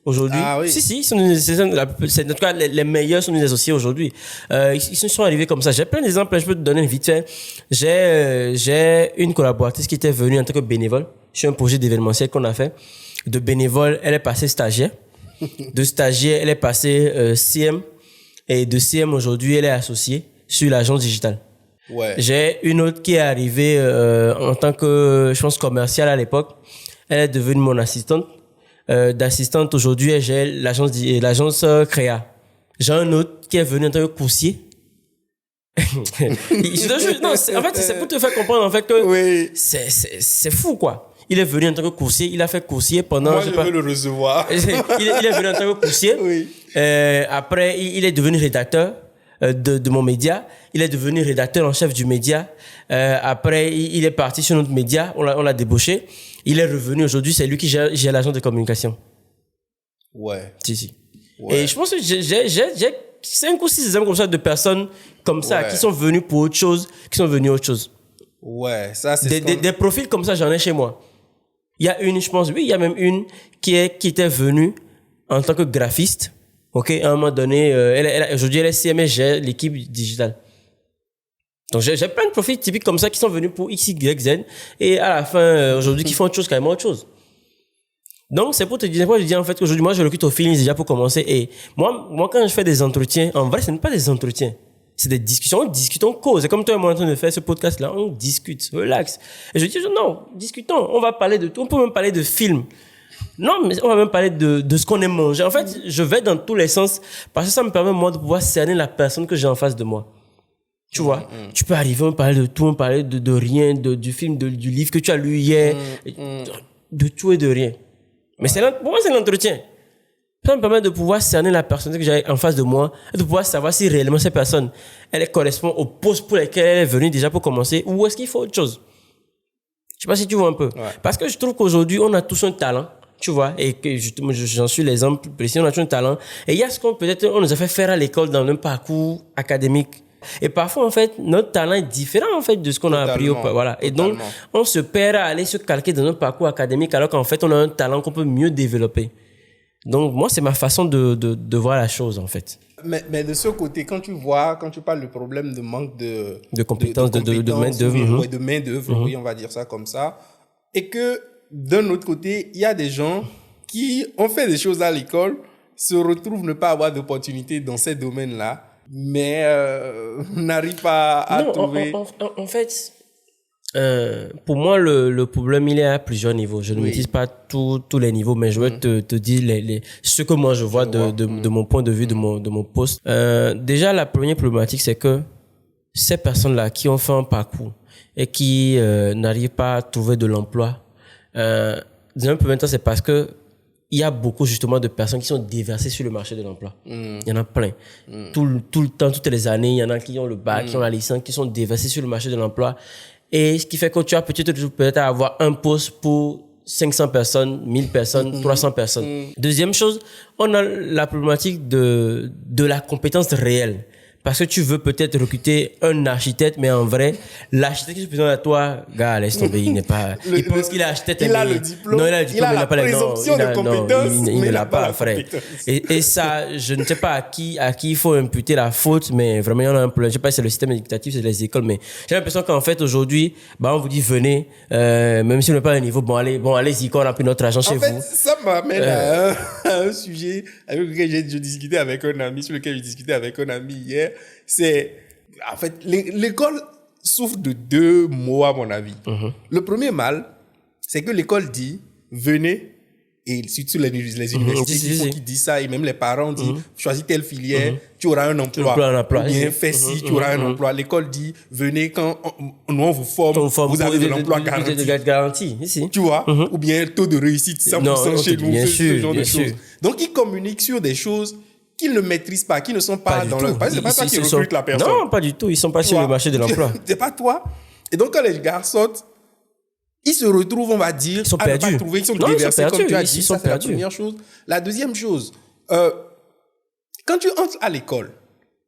aujourd'hui. Ah oui. Si, en tout cas, les meilleurs sont des associés aujourd'hui. Ils sont arrivés comme ça. J'ai plein d'exemples, je peux te donner vite fait. J'ai une collaboratrice qui était venue en tant que bénévole sur un projet d'événementiel qu'on a fait. De bénévole, elle est passée stagiaire. De stagiaire, elle est passée CM. Et de CM, aujourd'hui, elle est associée sur l'agence digitale. Ouais. J'ai une autre qui est arrivée en tant que, je pense, commerciale à l'époque. Elle est devenue mon assistante. D'assistante, aujourd'hui, j'ai l'agence Créa. J'ai un autre qui est venu en tant que coursier. Non, en fait, c'est pour te faire comprendre en fait que c'est fou, quoi. Il est venu en tant que coursier. Il a fait coursier pendant... Moi, je veux le recevoir. il est venu en tant que coursier. Oui. Après, il est devenu rédacteur de mon média. Il est devenu rédacteur en chef du média. Après, il est parti sur notre média. On l'a débauché. Il est revenu aujourd'hui. C'est lui qui gère l'agence de communication. Ouais. Si. Ouais. Et je pense que j'ai 5 ou 6 exemples comme ça de personnes comme ça qui sont venues pour autre chose, qui sont venues autre chose. Ouais, ça c'est des profils comme ça, j'en ai chez moi. Il y a une, je pense, il y a même une qui était venue en tant que graphiste. OK, à un moment donné, aujourd'hui, elle est CMS, j'ai l'équipe digitale. Donc, j'ai plein de profils typiques comme ça qui sont venus pour X, Y, Z. Et à la fin, aujourd'hui, qui font autre chose, carrément autre chose. Donc, c'est pour te dire, je dis en fait qu'aujourd'hui, moi, je recrute au feeling déjà pour commencer. Et moi, quand je fais des entretiens, en vrai, ce n'est pas des entretiens. C'est des discussions. On discute, on cause. C'est comme toi et moi en train de faire ce podcast-là. On discute, relax. Et je dis, non, discutons. On va parler de tout. On peut même parler de films. Non, mais on va même parler de ce qu'on aime manger. En fait, je vais dans tous les sens parce que ça me permet, moi, de pouvoir cerner la personne que j'ai en face de moi. Tu vois, tu peux arriver, on parler de tout, on parler de rien, du film, du livre que tu as lu hier, de tout et de rien. Mais pour moi, c'est l'entretien. Ça me permet de pouvoir cerner la personne que j'ai en face de moi et de pouvoir savoir si réellement cette personne, elle correspond au poste pour lequel elle est venue déjà pour commencer ou est-ce qu'il faut autre chose. Je sais pas si tu vois un peu. Ouais. Parce que je trouve qu'aujourd'hui, on a tous un talent. Tu vois, et que j'en suis l'exemple précis, on a tous un talent. Et il y a ce qu'on peut-être, on nous a fait faire à l'école dans un parcours académique. Et parfois, en fait, notre talent est différent, en fait, de ce qu'on a appris. Voilà. Et donc, on se perd à aller se calquer dans un parcours académique alors qu'en fait, on a un talent qu'on peut mieux développer. Donc, moi, c'est ma façon de voir la chose, en fait. Mais de ce côté, quand tu parles du problème de manque de compétences, de main-d'œuvre. De main-d'œuvre, oui, on va dire ça comme ça. Et que, d'un autre côté, il y a des gens qui ont fait des choses à l'école, se retrouvent ne pas avoir d'opportunités dans ces domaines-là, mais n'arrivent pas à trouver... En fait, pour moi, le problème, il est à plusieurs niveaux. Je ne maîtrise pas tous les niveaux, mais je vais te dire ce que moi je vois de mon point de vue, de mon poste. Déjà, la première problématique, c'est que ces personnes-là qui ont fait un parcours et qui n'arrivent pas à trouver de l'emploi, dans un premier temps, c'est parce que il y a beaucoup justement de personnes qui sont déversées sur le marché de l'emploi. Il y en a plein. Tout le temps, toutes les années, il y en a qui ont le bac, qui ont la licence, qui sont déversés sur le marché de l'emploi. Et ce qui fait que tu as peut-être avoir un poste pour 500 personnes, 1000 personnes, 300 personnes. Deuxième chose, on a la problématique de la compétence réelle. Parce que tu veux peut-être recruter un architecte, mais en vrai, l'architecte qui se présente à toi, gars, laisse tomber, il n'est pas, il pense qu'il est architecte. Il a le diplôme. Non, il a le diplôme, il a la présomption de compétence, il ne l'a pas, frère. Et ça, je ne sais pas à qui il faut imputer la faute, mais vraiment, il y en a un problème. Je sais pas si c'est le système éducatif, c'est les écoles, mais j'ai l'impression qu'en fait, aujourd'hui, on vous dit, venez, même si on n'est pas à un niveau, allez-y, quand on a pris notre argent chez vous. En fait, ça m'amène à un sujet avec lequel j'ai discuté avec un ami, sur lequel j'ai discuté avec un ami hier. C'est, en fait, l'école souffre de deux mots, à mon avis. Le premier mal, c'est que l'école dit, venez, et surtout les universités, il faut qu'ils disent ça, et même les parents disent, choisis telle filière, tu auras un emploi. Ou bien, fais ci, tu auras un emploi. L'école dit, venez, quand on vous forme, vous avez de l'emploi garanti. Ici. Tu vois? Ou bien, taux de réussite, 100% chez nous, ce genre de choses. Donc, ils communiquent sur des choses qu'ils ne maîtrisent pas, qui ne sont pas dans leur... C'est pas toi qui recrute la personne. Non, pas du tout. Ils ne sont pas sur le marché de l'emploi. C'est pas toi. Et donc, quand les gars sortent, ils se retrouvent, on va dire, ils sont perdus. À ne pas trouver, ils sont déversés, comme tu as dit. Ils sont ça, c'est perdus. la première chose. La deuxième chose, quand tu entres à l'école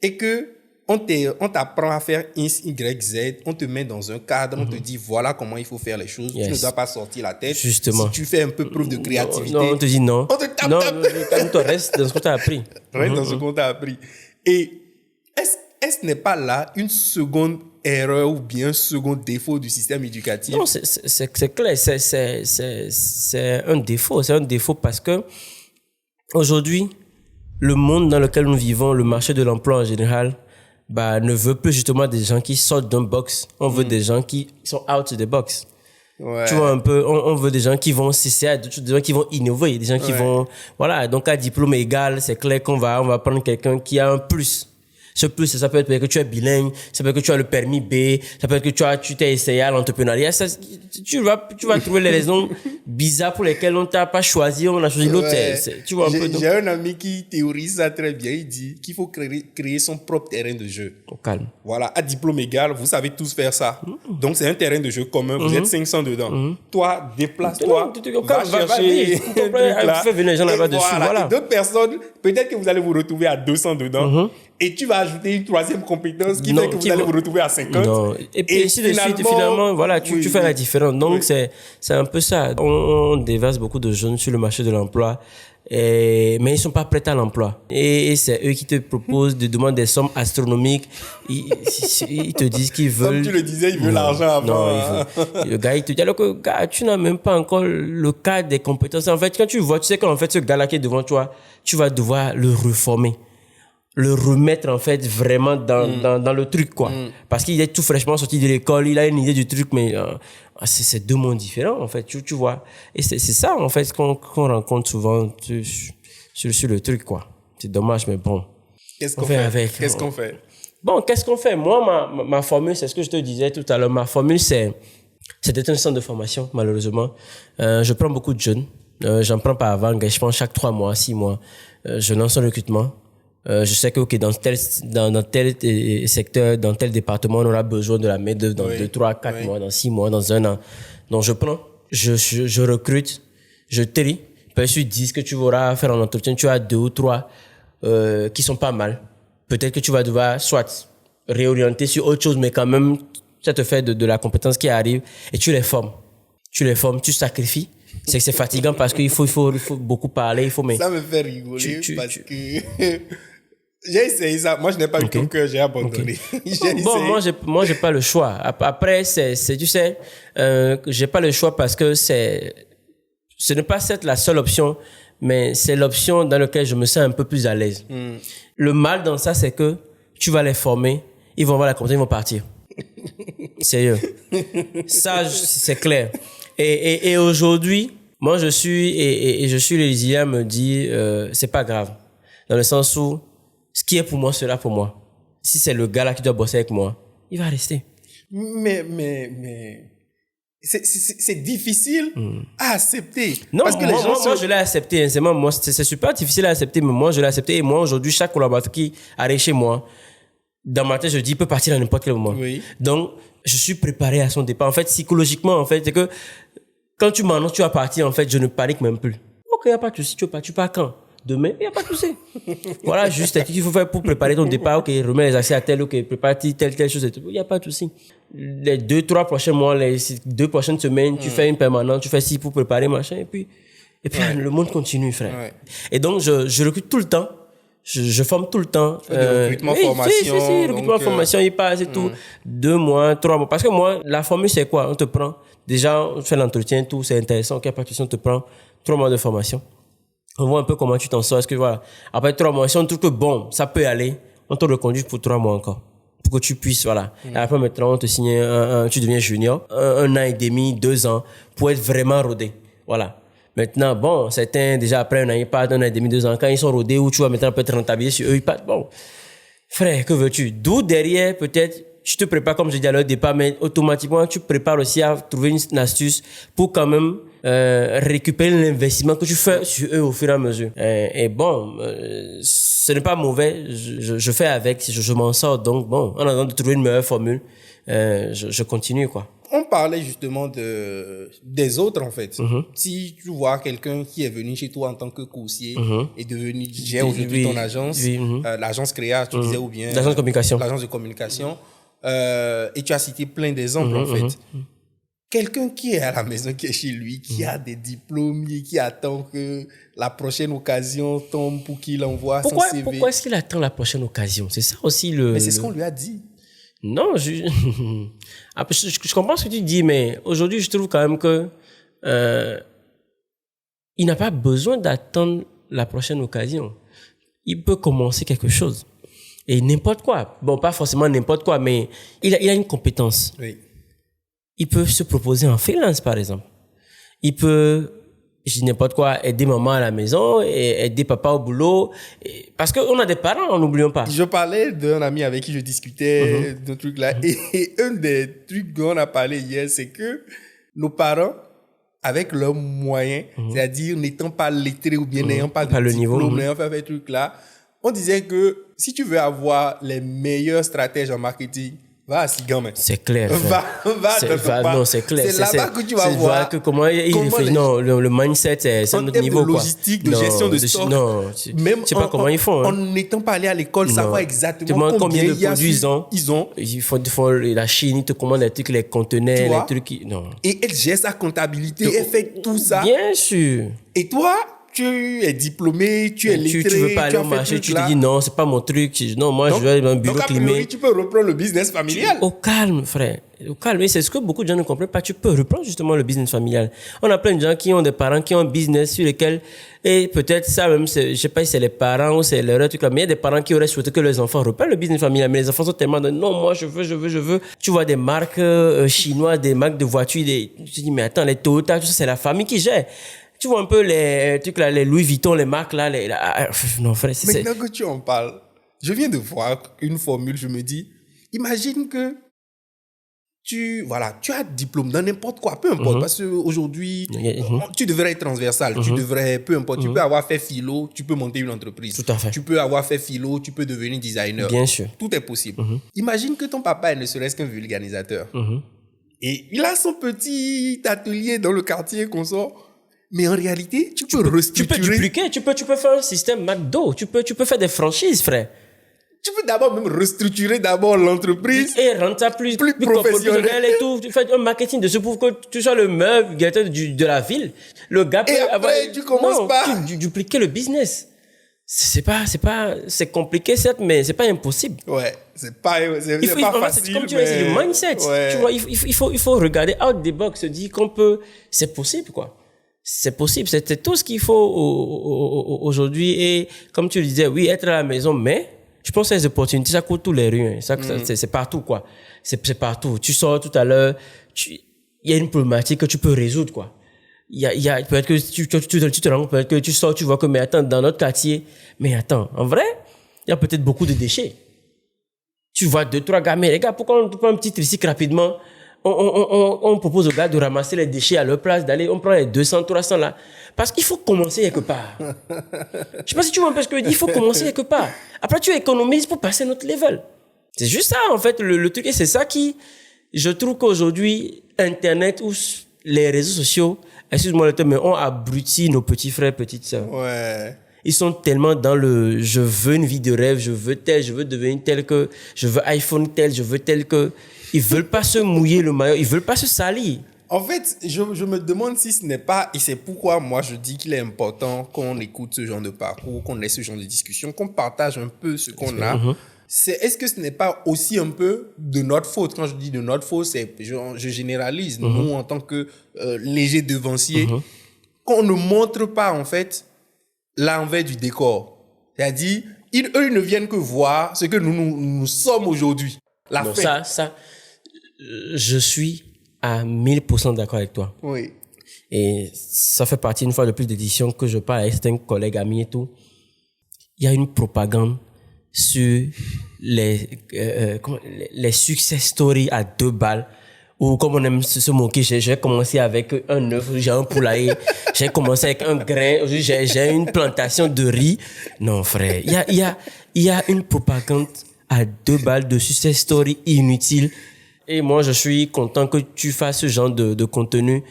et que on t'apprend à faire X, Y, Z, on te met dans un cadre, on te dit voilà comment il faut faire les choses. Tu ne dois pas sortir la tête. Justement. Si tu fais un peu preuve de créativité. Non, on te dit non. On te tape. Non, toi, reste dans ce que tu as appris. Reste dans ce qu'on t'a appris. Et est-ce n'est pas là une seconde erreur ou bien un second défaut du système éducatif? Non, c'est clair. C'est un défaut. C'est un défaut parce que aujourd'hui, le monde dans lequel nous vivons, le marché de l'emploi en général, ne veut plus justement des gens qui sortent d'un box. On veut des gens qui sont out of the box. Ouais. Tu vois un peu, on veut des gens qui vont s'essayer, des gens qui vont innover, des gens qui vont, voilà. Donc, à diplôme égal, c'est clair qu'on va prendre quelqu'un qui a un plus. Ce plus, ça peut être que tu es bilingue, ça peut être que tu as le permis B, ça peut être que tu t'es essayé à l'entrepreneuriat. Ça, tu vas trouver les raisons bizarres pour lesquelles on t'a pas choisi, on a choisi l'autre. Tu vois un peu. J'ai un ami qui théorise ça très bien. Il dit qu'il faut créer son propre terrain de jeu. Au calme. Voilà, à diplôme égal, vous savez tous faire ça. Donc, c'est un terrain de jeu commun. Vous êtes 500 dedans. Toi, déplace-toi. Va chercher. Fais venir les gens là-bas dessus. Voilà. D'autres personnes, peut-être que vous allez vous retrouver à 200 dedans. et tu vas ajouter une troisième compétence qui fait que vous allez vous retrouver à 50. Non. Et puis ainsi de suite, finalement, voilà, tu fais la différence. Donc, c'est un peu ça. On déverse beaucoup de jeunes sur le marché de l'emploi, mais ils sont pas prêts à l'emploi. Et c'est eux qui te proposent de demander des sommes astronomiques. Ils te disent qu'ils veulent... Comme tu le disais, ils veulent l'argent avant. Non, le gars, il te dit, alors que, gars, tu n'as même pas encore le cadre des compétences. En fait, quand tu vois, tu sais qu'en fait, ce gars-là qui est devant toi, tu vas devoir le reformer. Le remettre en fait vraiment dans le truc quoi, parce qu'il est tout fraîchement sorti de l'école, il a une idée du truc, mais c'est deux mondes différents en fait, tu vois, et c'est ça en fait qu'on rencontre souvent sur le truc quoi. C'est dommage, mais bon, qu'est-ce qu'on fait? Bon, qu'est-ce qu'on fait? Moi, ma formule, c'est ce que je te disais tout à l'heure, ma formule c'était un centre de formation. Malheureusement, je prends beaucoup de jeunes, j'en prends pas avant, je prends chaque 3 mois, 6 mois, je lance un recrutement. Je sais que dans tel secteur, dans tel département, on aura besoin de la main-d'œuvre dans 2, 3, 4 mois, dans 6 mois, dans 1 an. Donc je prends, je recrute, je trie. Puis sur 10 que tu auras à faire en entretien, tu as 2 ou 3 qui sont pas mal. Peut-être que tu vas devoir soit réorienter sur autre chose, mais quand même, ça te fait de la compétence qui arrive et tu les formes. Tu sacrifies. C'est que c'est fatigant parce qu'il faut beaucoup parler, mais... Ça me fait rigoler parce que... J'ai essayé ça. Moi, je n'ai pas eu ton cœur, j'ai abandonné. Moi, j'ai pas le choix. Après, tu sais, j'ai pas le choix parce que ce n'est pas cette la seule option, mais c'est l'option dans laquelle je me sens un peu plus à l'aise. Le mal dans ça, c'est que tu vas les former, ils vont avoir la compétence, ils vont partir. Sérieux. Ça, c'est clair. Et aujourd'hui, moi, je suis le résilient me dit, c'est pas grave. Dans le sens où, ce qui est pour moi sera pour moi. Si c'est le gars là qui doit bosser avec moi, il va rester. Mais c'est difficile à accepter. Non, parce que moi, je l'ai accepté. C'est super difficile à accepter, mais moi, je l'ai accepté. Et moi, aujourd'hui, chaque collaborateur qui arrive chez moi, dans ma tête, je dis, il peut partir à n'importe quel moment. Oui. Donc, je suis préparé à son départ. En fait, psychologiquement, en fait, c'est que quand tu m'annonces, tu vas partir, en fait, je ne panique même plus. Ok, il n'y a pas de souci, tu pars quand? Demain, il n'y a pas de souci. Voilà, juste ce qu'il faut faire pour préparer ton départ. Ok, remets les accès à tel, ok, prépare telle chose. Il n'y a pas de souci. Les 2-3 prochains mois, les 2 prochaines semaines, tu fais une permanente, tu fais ci pour préparer, machin, et puis le monde continue, frère. Ouais. Et donc, je recrute tout le temps. Je forme tout le temps. Recrutement, formation. Si, recrutement, formation, il passe et tout. 2 mois, 3 mois. Parce que moi, la formule, c'est quoi? On te prend. Déjà, on fait l'entretien, tout, c'est intéressant. Ok, pas de souci, on te prend 3 mois de formation. On voit un peu comment tu t'en sors. Est-ce que voilà. Après 3 mois, si on trouve que bon, ça peut aller, on te reconduit pour 3 mois encore. Pour que tu puisses, voilà. Et après, maintenant, on te signe tu deviens junior. 1 an et demi, 2 ans, pour être vraiment rodé. Voilà. Maintenant, bon, certains, déjà après 1 an, ils partent 1 an et demi, 2 ans. Quand ils sont rodés, ou tu vas maintenant peut-être rentabiliser sur eux, ils partent. Bon. Frère, que veux-tu? D'où derrière, peut-être, tu te prépares, comme je dis à leur départ, mais automatiquement, tu prépares aussi à trouver une astuce pour quand même récupérer l'investissement que tu fais sur eux au fur et à mesure. Et bon, ce n'est pas mauvais. Je fais avec, je m'en sors. Donc, bon, en attendant de trouver une meilleure formule, je continue, quoi. On parlait justement des autres, en fait. Si tu vois quelqu'un qui est venu chez toi en tant que coursier et devenu DJ aujourd'hui ton agence, l'agence Créa, tu disais, ou bien... L'agence de communication. L'agence de communication. Et tu as cité plein d'exemples, en fait. Quelqu'un qui est à la maison, qui est chez lui, qui a des diplômes, qui attend que la prochaine occasion tombe pour qu'il envoie son CV. Pourquoi est-ce qu'il attend la prochaine occasion? C'est ça aussi Mais c'est ce qu'on lui a dit. Non, je comprends ce que tu dis, mais aujourd'hui, je trouve quand même que il n'a pas besoin d'attendre la prochaine occasion. Il peut commencer quelque chose. Et n'importe quoi. Bon, pas forcément n'importe quoi, mais il a une compétence. Oui. Il peut se proposer en freelance, par exemple. Il peut, je dis n'importe quoi, aider maman à la maison, et aider papa au boulot. Parce qu'on a des parents, n'oublions pas. Je parlais d'un ami avec qui je discutais de trucs là. Et un des trucs dont on a parlé hier, c'est que nos parents, avec leurs moyens, c'est-à-dire n'étant pas lettrés ou bien n'ayant pas de diplôme, n'ayant pas fait des trucs là, on disait que si tu veux avoir les meilleurs stratèges en marketing, Va à Sigan, C'est clair. non, c'est clair. C'est là-bas que tu vas voir comment il réfléchit. Non, le mindset, c'est un autre niveau. En termes de logistique, de gestion de stock. Non, même je sais pas comment ils font. En n'étant pas allé à l'école, savoir exactement combien de produits ils ont. Il faut la Chine, ils te commandent les trucs, les conteneurs, les trucs. Non. Et elle gère sa comptabilité, elle fait tout ça. Bien sûr. Et toi, tu es diplômé, tu es lettré, tu veux pas aller au marché, tu te dis non, c'est pas mon truc. Non, moi, je veux un bureau climé. Donc, tu peux reprendre le business familial. Au calme, frère. Au calme. Et c'est ce que beaucoup de gens ne comprennent pas. Tu peux reprendre justement le business familial. On a plein de gens qui ont des parents qui ont un business sur lesquels, et peut-être ça même, je sais pas si c'est les parents ou c'est leur truc là, mais il y a des parents qui auraient souhaité que leurs enfants reprennent le business familial. Mais les enfants sont tellement de non, moi, je veux. Tu vois des marques chinoises, des marques de voitures, tu te dis, mais attends, les Toyota, tout ça, c'est la famille qui gère. Tu vois un peu les trucs là, les Louis Vuitton, les marques là, non frère, Maintenant que tu en parles, je viens de voir une formule, je me dis, imagine que tu as diplôme dans n'importe quoi, peu importe, parce qu'aujourd'hui, tu devrais être transversal, tu devrais, peu importe, tu peux avoir fait philo, tu peux monter une entreprise. Tout à fait. Tu peux avoir fait philo, tu peux devenir designer. Bien sûr. Tout est possible. Imagine que ton papa ne serait-ce qu'un vulganisateur. Et il a son petit atelier dans le quartier qu'on sort. Mais en réalité, tu peux restructurer. Tu peux dupliquer, tu peux faire un système McDo, tu peux faire des franchises, frère. Tu peux d'abord même restructurer l'entreprise. Et rendre ça plus professionnel et tout. Tu fais un marketing de ce pour que tu sois le meilleur gâteau de la ville. Le gars peut tu commences tu dupliquer le business. C'est compliqué, certes, mais c'est pas impossible. Ouais, c'est pas facile. Comme tu dis, c'est du mindset. Ouais. Tu vois, il faut regarder out the box, se dire c'est possible, quoi. C'est possible, c'est tout ce qu'il faut aujourd'hui. Et comme tu le disais, oui, être à la maison, mais je pense que les opportunités, ça court tous les rues. C'est partout, quoi. C'est partout. Tu sors tout à l'heure, il y a une problématique que tu peux résoudre, quoi. Peut-être que tu te rends compte, peut-être que tu sors, tu vois que, mais attends, dans notre quartier, en vrai, il y a peut-être beaucoup de déchets. Tu vois 2-3 gars, mais les gars, pourquoi on ne prend un petit tricycle rapidement? On propose aux gars de ramasser les déchets à leur place, on prend les 200, 300 là. Parce qu'il faut commencer quelque part. Je sais pas si tu vois un peu ce que je dis, il faut commencer quelque part. Après, tu économises pour passer à notre level. C'est juste ça, en fait, le truc. Et c'est ça qui, je trouve qu'aujourd'hui, Internet ou les réseaux sociaux, excuse-moi le terme, mais ont abruti nos petits frères, petites sœurs. Ouais. Ils sont tellement dans je veux une vie de rêve, je veux devenir tel que, je veux iPhone tel, je veux tel que. Ils veulent pas se mouiller le maillot, ils veulent pas se salir. En fait, je me demande si ce n'est pas, et c'est pourquoi moi je dis qu'il est important qu'on écoute ce genre de parcours, qu'on ait ce genre de discussion, qu'on partage un peu ce qu'on a. Est-ce que ce n'est pas aussi un peu de notre faute? Quand je dis de notre faute, je généralise. Nous, en tant que légers devanciers, qu'on ne montre pas en fait l'envers du décor. C'est-à-dire, eux, ils ne viennent que voir ce que nous sommes aujourd'hui. Ça, je suis à 1000% d'accord avec toi. Oui. Et ça fait partie, une fois de plus, d'éditions que je parle avec certains collègues, amis et tout. Il y a une propagande sur les success stories à 2 balles. Ou comme on aime se moquer, j'ai commencé avec un œuf, j'ai un poulailler, j'ai commencé avec un grain, aujourd'hui j'ai une plantation de riz. Non, frère, il y a une propagande à 2 balles de success story inutile. Et moi, je suis content que tu fasses ce genre de contenu.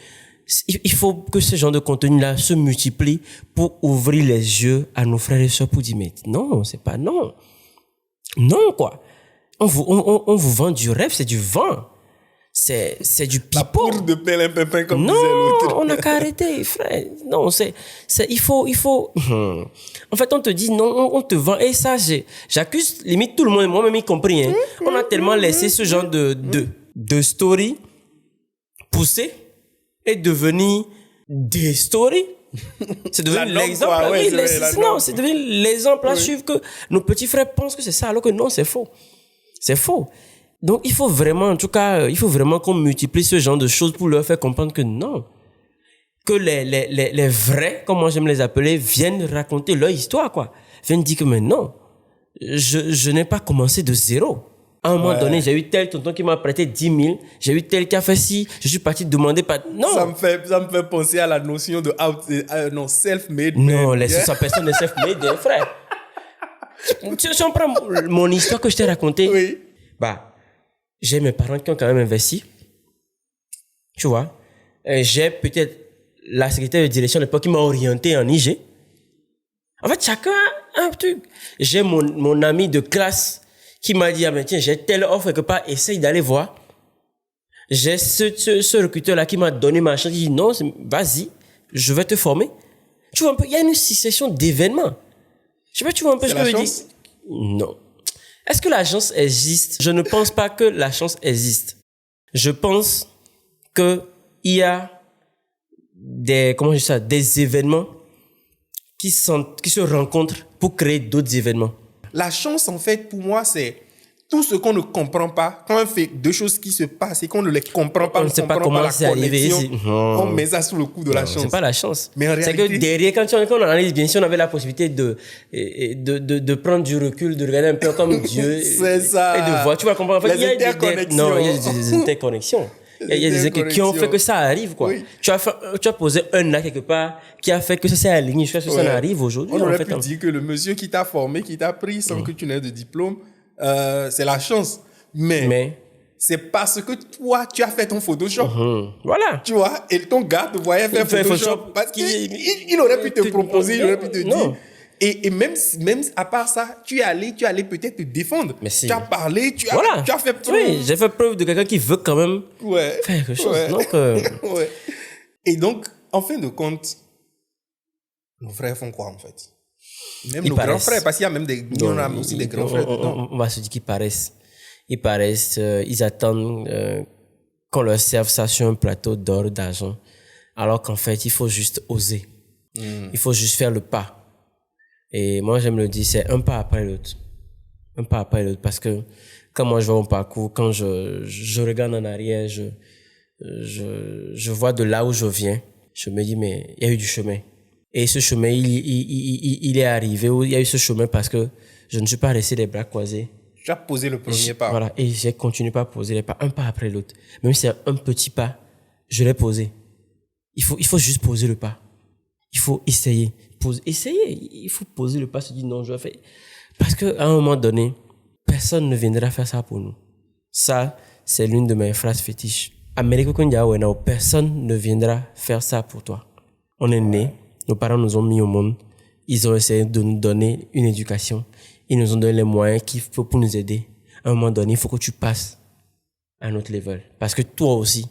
Il faut que ce genre de contenu-là se multiplie pour ouvrir les yeux à nos frères et sœurs pour dire, mais non, c'est pas non. Non, quoi. On vous vend du rêve, c'est du vent. C'est du pipeau. La poudre de pèlin-pépin, comme non, disait l'autre. Non, on n'a qu'à arrêter, frère. Non, il faut. En fait, on te dit non, on te vend. Et ça, j'accuse limite tout le monde, moi-même y compris. Hein. On a tellement laissé ce genre de story pousser et devenir des stories. C'est devenu l'exemple. C'est devenu l'exemple à suivre que nos petits frères pensent que c'est ça, alors que non, c'est faux. C'est faux. Donc, il faut vraiment, en tout cas, qu'on multiplie ce genre de choses pour leur faire comprendre que non. Que les vrais, comme moi j'aime les appeler, viennent raconter leur histoire, quoi. Viennent dire que, mais non, je n'ai pas commencé de zéro. À un moment donné, j'ai eu tel tonton qui m'a prêté 10 000, j'ai eu tel qui a fait ci, je suis parti demander pas, non. Ça me fait penser à la notion de self-made. Non, les 600 personnes de self-made, frère. Si on prend mon histoire que je t'ai racontée, J'ai mes parents qui ont quand même investi. Tu vois. J'ai peut-être la secrétaire de direction de l'époque qui m'a orienté en IG. En fait, chacun a un truc. J'ai mon ami de classe qui m'a dit, ah ben tiens, j'ai telle offre quelque part, essaye d'aller voir. J'ai ce recruteur-là qui m'a donné ma chance, il dit, non, vas-y, je vais te former. Tu vois un peu, il y a une succession d'événements. Je sais pas, tu vois un peu ce que je veux dire? Non. Est-ce que la chance existe? Je ne pense pas que la chance existe. Je pense que il y a des événements qui se rencontrent pour créer d'autres événements. La chance, en fait, pour moi, c'est tout ce qu'on ne comprend pas. Quand on fait deux choses qui se passent et qu'on ne les comprend pas, on ne sait pas comment c'est arrivé. On met ça sous le coup de la chance. C'est pas la chance. Mais en réalité, c'est que derrière, quand on analyse bien, si on avait la possibilité de prendre du recul, de regarder un peu comme Dieu. C'est ça. Et de voir, tu vas comprendre. En fait, il y a des interconnexions. Il y a des trucs qui ont fait que ça arrive, quoi. Oui. Tu as posé un acte quelque part qui a fait que ça s'est aligné jusqu'à ce que ça arrive aujourd'hui. On aurait pu dire que le monsieur qui t'a formé, qui t'a pris sans que tu n'aies de diplôme, c'est la chance. Mais c'est parce que toi, tu as fait ton Photoshop. Voilà. Tu vois, et ton gars te voyait faire Photoshop. Parce qu'il aurait pu te proposer, il aurait pu te dire. Et même à part ça, tu es allé peut-être te défendre. Si. Tu as parlé, tu as fait preuve. Oui, j'ai fait preuve de quelqu'un qui veut quand même faire quelque chose. Donc, Et donc, en fin de compte, nos frères font quoi en fait? Même nos grands frères, parce qu'il y a même aussi des grands frères dedans. On va se dire qu'ils paraissent. Ils attendent qu'on leur serve ça sur un plateau d'or, d'argent. Alors qu'en fait, il faut juste oser. Il faut juste faire le pas. Et moi, j'aime le dire, c'est un pas après l'autre. Un pas après l'autre. Parce que quand moi, je vois mon parcours, quand je regarde en arrière, je vois de là où je viens, je me dis, mais il y a eu du chemin. Et ce chemin, il est arrivé, il y a eu ce chemin parce que je ne suis pas resté les bras croisés. Tu as posé le premier pas. Voilà. Et j'ai continué à poser les pas, un pas après l'autre. Même si c'est un petit pas, je l'ai posé. Il faut juste poser le pas. Il faut essayer. Il faut poser le pas, se dire non, je vais faire. Parce qu'à un moment donné, personne ne viendra faire ça pour nous. Ça, c'est l'une de mes phrases fétiches. Personne ne viendra faire ça pour toi. On est nés, nos parents nous ont mis au monde, ils ont essayé de nous donner une éducation, ils nous ont donné les moyens qu'il faut pour nous aider. À un moment donné, il faut que tu passes à un autre level. Parce que toi aussi,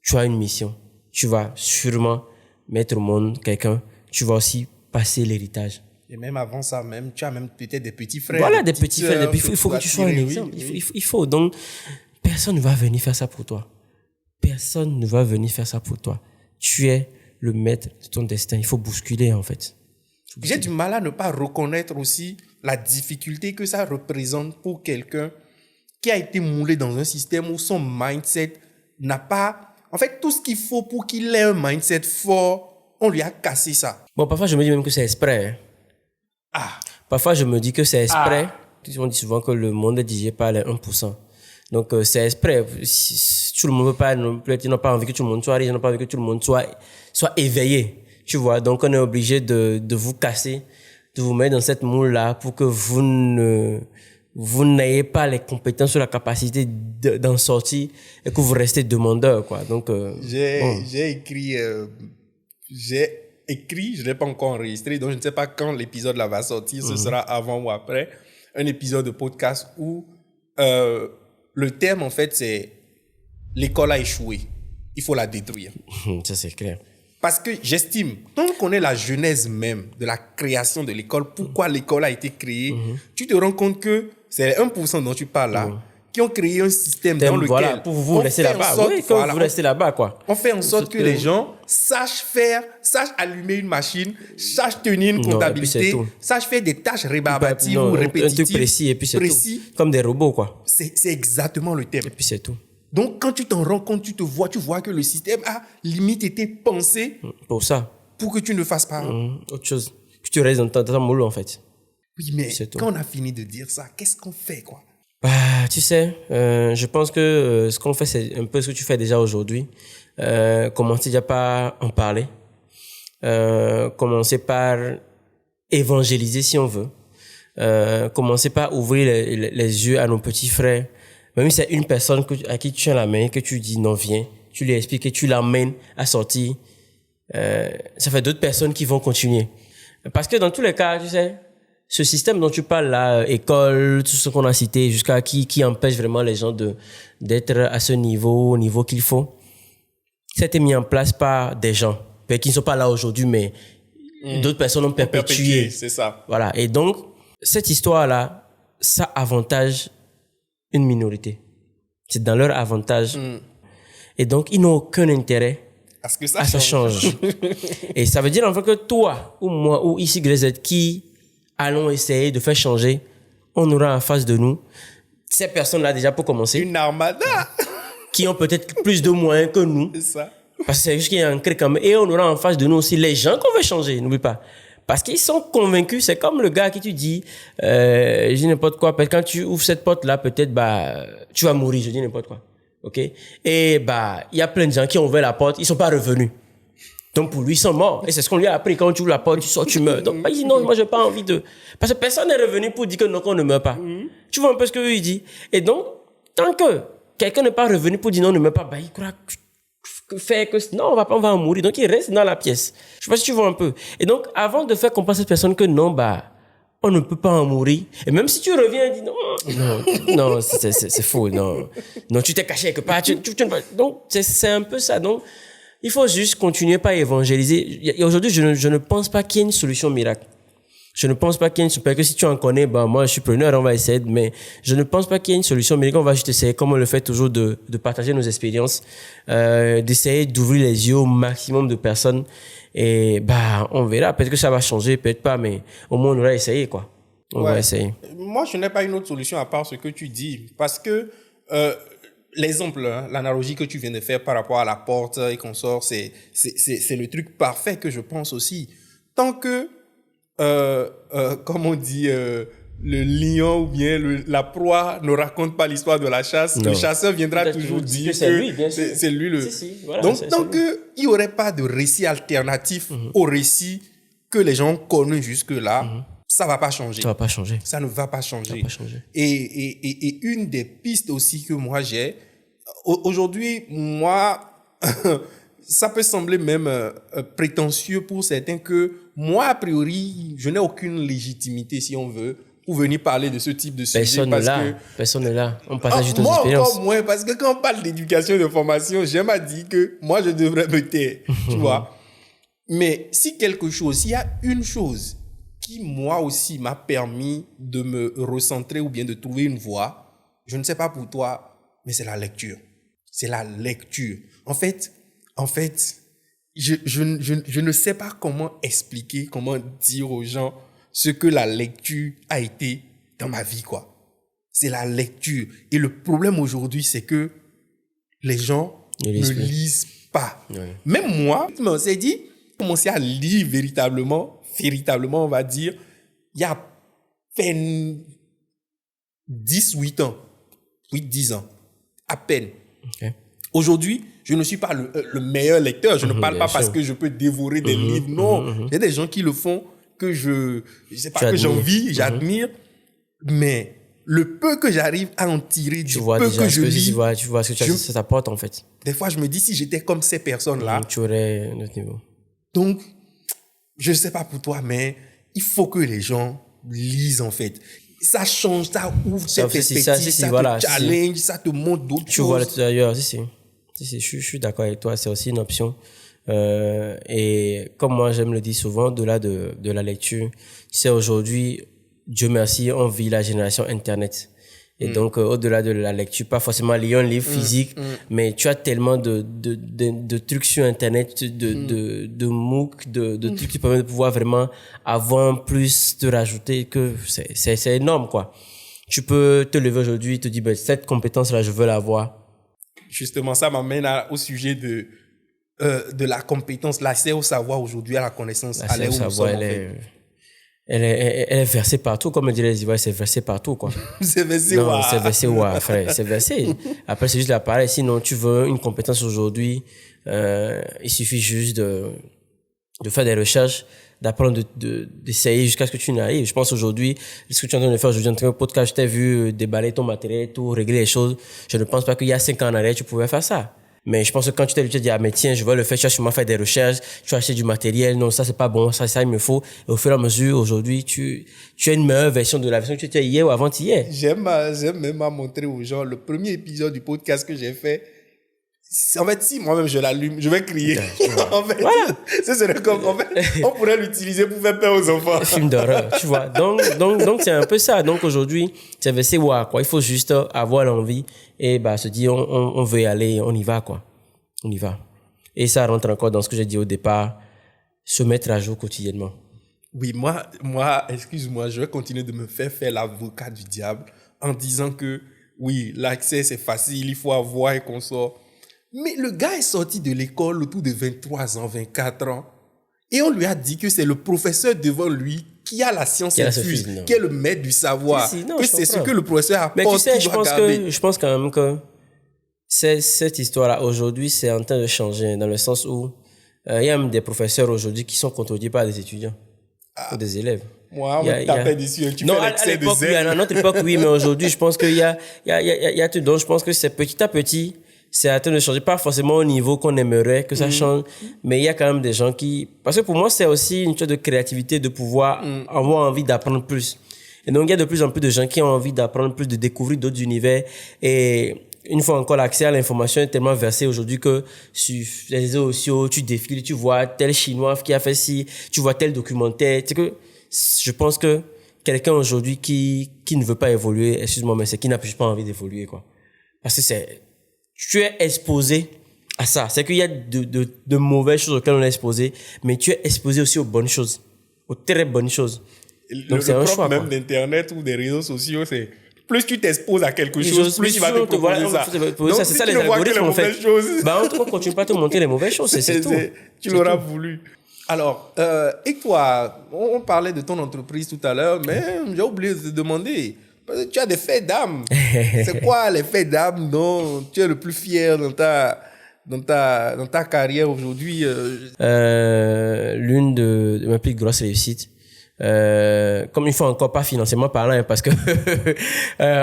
tu as une mission. Tu vas sûrement mettre au monde quelqu'un, tu vas aussi passer l'héritage. Et même avant ça, tu as même peut-être des petits frères. Voilà, des petits frères. Il faut que tu sois un exemple. Il faut. Donc, personne ne va venir faire ça pour toi. Personne ne va venir faire ça pour toi. Tu es le maître de ton destin. Il faut bousculer, en fait. J'ai du mal à ne pas reconnaître aussi la difficulté que ça représente pour quelqu'un qui a été moulé dans un système où son mindset n'a pas... En fait, tout ce qu'il faut pour qu'il ait un mindset fort, on lui a cassé ça. Bon, parfois, je me dis même que c'est exprès. Parfois, je me dis que c'est exprès. On dit souvent que le monde est dirigé par les 1%. Donc, c'est exprès. Si tout le monde n'a pas envie que tout le monde soit riche, n'a pas envie que tout le monde soit éveillé. Tu vois, donc on est obligé de vous casser, de vous mettre dans cette moule-là pour que vous n'ayez pas les compétences ou la capacité d'en sortir et que vous restez demandeur, quoi. Donc, j'ai écrit, je l'ai pas encore enregistré, donc je ne sais pas quand l'épisode là va sortir, ce sera avant ou après, un épisode de podcast où le thème en fait c'est l'école a échoué, il faut la détruire. Ça c'est clair. Parce que j'estime, quand on connaît la genèse même de la création de l'école, pourquoi l'école a été créée, tu te rends compte que c'est les 1% dont tu parles là, qui ont créé un système dans lequel... Voilà, pour vous rester là-bas. Oui, quand vous restez là-bas, quoi. On fait en sorte que les gens sachent allumer une machine, sachent tenir une comptabilité, sachent faire des tâches rébarbatives ou répétitives. Un truc précis, et puis c'est tout. Comme des robots, quoi. C'est exactement le thème. Et puis c'est tout. Donc, quand tu t'en rends compte, tu vois que le système a limite été pensé pour ça. Pour que tu ne fasses pas autre chose. Que tu restes dans ton moule, en fait. Oui, mais quand on a fini de dire ça, qu'est-ce qu'on fait, quoi? Tu sais, je pense que ce qu'on fait, c'est un peu ce que tu fais déjà aujourd'hui. Commencer déjà par en parler. Commencer par évangéliser, si on veut. Commencer par ouvrir les yeux à nos petits frères Même si c'est une personne à qui tu tiens la main, que tu dis non, viens, tu lui expliques et tu l'emmènes à sortir, ça fait d'autres personnes qui vont continuer. Parce que dans tous les cas, tu sais, ce système dont tu parles là, école, tout ce qu'on a cité, jusqu'à qui empêche vraiment les gens d'être à ce niveau, au niveau qu'il faut, ça a été mis en place par des gens, qui ne sont pas là aujourd'hui, mais d'autres personnes ont perpétué. C'est ça. Voilà. Et donc, cette histoire-là, ça avantage une minorité. C'est dans leur avantage. Et donc, ils n'ont aucun intérêt à ce que ça change. Et ça veut dire en fait que toi, ou moi, ou ici Grezette, qui allons essayer de faire changer, on aura en face de nous ces personnes-là déjà pour commencer. Une armada. Qui ont peut-être plus de moyens que nous. C'est ça. Parce que c'est juste qu'il y a un cri quand même. Et on aura en face de nous aussi les gens qu'on veut changer, n'oublie pas. Parce qu'ils sont convaincus, c'est comme le gars à qui tu dis, je dis n'importe quoi, parce que quand tu ouvres cette porte-là, peut-être, tu vas mourir, je dis n'importe quoi. OK? Et, il y a plein de gens qui ont ouvert la porte, ils sont pas revenus. Donc, pour lui, ils sont morts. Et c'est ce qu'on lui a appris. Quand tu ouvres la porte, tu sors, tu meurs. Donc, il dit non, moi, j'ai pas envie de... Parce que personne n'est revenu pour dire que non, qu'on ne meurt pas. Tu vois un peu ce que lui dit. Et donc, tant que quelqu'un n'est pas revenu pour dire non, on ne meurt pas, il croit que non, on va en mourir. Donc, il reste dans la pièce. Je sais pas si tu vois un peu. Et donc, avant de faire comprendre à cette personne que non, on ne peut pas en mourir. Et même si tu reviens et dis non, c'est faux, non, tu t'es caché quelque part. Donc, c'est un peu ça. Donc, il faut juste continuer par évangéliser. Et aujourd'hui, je ne pense pas qu'il y ait une solution miracle. Je ne pense pas qu'il y ait une solution. Parce que si tu en connais, moi, je suis preneur, on va essayer. Mais je ne pense pas qu'il y ait une solution miracle. On va juste essayer, comme on le fait toujours, de partager nos expériences, d'essayer d'ouvrir les yeux au maximum de personnes. Et, on verra. Peut-être que ça va changer, peut-être pas, mais au moins, on aura essayé, quoi. On va essayer. Moi, je n'ai pas une autre solution à part ce que tu dis. Parce que, l'exemple, l'analogie que tu viens de faire par rapport à la porte et qu'on sort, c'est le truc parfait que je pense aussi. Tant que, comme on dit, le lion ou bien la proie ne raconte pas l'histoire de la chasse, le chasseur viendra toujours dire que c'est lui, bien sûr. C'est lui le... Voilà, donc, tant qu'il n'y aurait pas de récit alternatif au récit que les gens connaissent jusque-là, ça ne va pas changer. Ça va pas changer. Ça ne va pas changer. Ça va pas changer. Et une des pistes aussi que moi j'ai, aujourd'hui, moi, ça peut sembler même prétentieux pour certains que moi, a priori, je n'ai aucune légitimité, si on veut, pour venir parler de ce type de sujet. Personne n'est là. On partage juste nos expériences. Moi encore moins, parce que quand on parle d'éducation et de formation, j'aime à dire que moi, je devrais me taire, tu vois. Mais s'il y a une chose qui, moi aussi, m'a permis de me recentrer ou bien de trouver une voie, je ne sais pas pour toi, mais c'est la lecture. C'est la lecture. En fait, je ne sais pas comment expliquer, comment dire aux gens ce que la lecture a été dans ma vie, quoi. C'est la lecture. Et le problème aujourd'hui, c'est que les gens ne lisent pas. Oui. Même moi, je me suis dit, commencer à lire véritablement, on va dire, il y a peine 10 ans, 10 ans, à peine. Okay. Aujourd'hui, je ne suis pas le meilleur lecteur. Je ne parle pas parce que je peux dévorer des livres. Non, il y a des gens qui le font que je sais pas, que j'envie, j'admire. Mais le peu que j'arrive à en tirer du peu que je lis, tu vois ce que ça t'apporte en fait. Des fois, je me dis, si j'étais comme ces personnes-là, tu aurais un autre niveau. Donc, je ne sais pas pour toi, mais il faut que les gens lisent en fait. Ça change, ça ouvre tes perspectives, ça te challenge, ça te montre d'autres choses. Tu vois d'ailleurs, je suis d'accord avec toi, c'est aussi une option. Et comme moi j'aime le dire souvent, au-delà de la lecture, c'est aujourd'hui, Dieu merci, on vit la génération Internet. Et donc, au-delà de la lecture, pas forcément lire un livre physique, mais tu as tellement de trucs sur Internet, de MOOC, de trucs qui permettent de pouvoir vraiment avoir plus de rajouter que c'est énorme, quoi. Tu peux te lever aujourd'hui, te dire, cette compétence-là, je veux l'avoir. Justement, ça m'amène au sujet de la compétence, l'accès au savoir aujourd'hui, à la connaissance, à l'air où nous sommes, elle est versée partout, comme dirait les Ivoiriens, c'est versé partout, quoi. C'est versé, non, c'est versé, frère, c'est versé. Après, c'est juste l'appareil. Sinon, tu veux une compétence aujourd'hui, il suffit juste de faire des recherches d'apprendre, d'essayer jusqu'à ce que tu n'arrives. Je pense aujourd'hui, ce que tu es en train de faire aujourd'hui, en train de podcast, je t'ai vu déballer ton matériel, tout, régler les choses. Je ne pense pas qu'il y a 5 ans en arrière, tu pouvais faire ça. Mais je pense que quand tu t'es dit, tu te dis, ah, mais tiens, je vais le faire, tu vas sûrement faire des recherches, tu vas acheter du matériel, non, ça, c'est pas bon, ça, il me faut. Et au fur et à mesure, aujourd'hui, tu as une meilleure version de la version que tu étais hier ou avant-hier. J'aime même à montrer aux gens le premier épisode du podcast que j'ai fait. En fait, si moi-même je l'allume, je vais crier. En fait, voilà. En fait, on pourrait l'utiliser pour faire peur aux enfants. Un film d'horreur, tu vois. Donc, c'est un peu ça. Donc, aujourd'hui, c'est versé, quoi. Il faut juste avoir l'envie et, se dire, on veut y aller, on y va, quoi. On y va. Et ça rentre encore dans ce que j'ai dit au départ, se mettre à jour quotidiennement. Oui, moi, excuse-moi, je vais continuer de me faire l'avocat du diable en disant que, oui, l'accès, c'est facile, il faut avoir et qu'on sort. Mais le gars est sorti de l'école autour de 23 ans, 24 ans. Et on lui a dit que c'est le professeur devant lui qui a la science infuse, qui est le maître du savoir. Non, que c'est ce que le professeur apporte. Mais tu sais, je pense quand même que cette histoire-là, aujourd'hui, c'est en train de changer dans le sens où il y a même des professeurs aujourd'hui qui sont contredits par des étudiants ou des élèves. Moi, on me tapait dessus. Tu fais l'excès de zèle. À notre époque, oui, mais aujourd'hui, je pense qu'il y a tout. Donc, je pense que c'est petit à petit, c'est en train de changer. Pas forcément au niveau qu'on aimerait que ça change, mais il y a quand même des gens qui... Parce que pour moi, c'est aussi une chose de créativité, de pouvoir avoir envie d'apprendre plus. Et donc, il y a de plus en plus de gens qui ont envie d'apprendre plus, de découvrir d'autres univers. Et une fois encore, l'accès à l'information est tellement versé aujourd'hui que sur les réseaux sociaux, tu défiles, tu vois tel Chinois qui a fait ci, tu vois tel documentaire. Tu sais que je pense que quelqu'un aujourd'hui qui ne veut pas évoluer, excuse-moi, mais c'est qui n'a juste pas envie d'évoluer, quoi. Parce que tu es exposé à ça. C'est qu'il y a de mauvaises choses auxquelles on est exposé, mais tu es exposé aussi aux bonnes choses, aux très bonnes choses. Donc c'est un choix, même d'Internet ou des réseaux sociaux, c'est plus tu t'exposes à quelque chose, plus tu vas te proposer ça. Donc, c'est si ça, tu les ne vois que les algorithmes, en fait. mauvaises choses... on continue pas à te montrer les mauvaises choses, c'est tout. Tu l'auras voulu. Alors, et toi, on parlait de ton entreprise tout à l'heure, mais j'ai oublié de te demander... Tu as des faits d'âme. C'est quoi les faits d'âme dont tu es le plus fier dans ta carrière aujourd'hui? L'une de mes plus grosses réussites, comme il faut encore pas financièrement parlant, parce que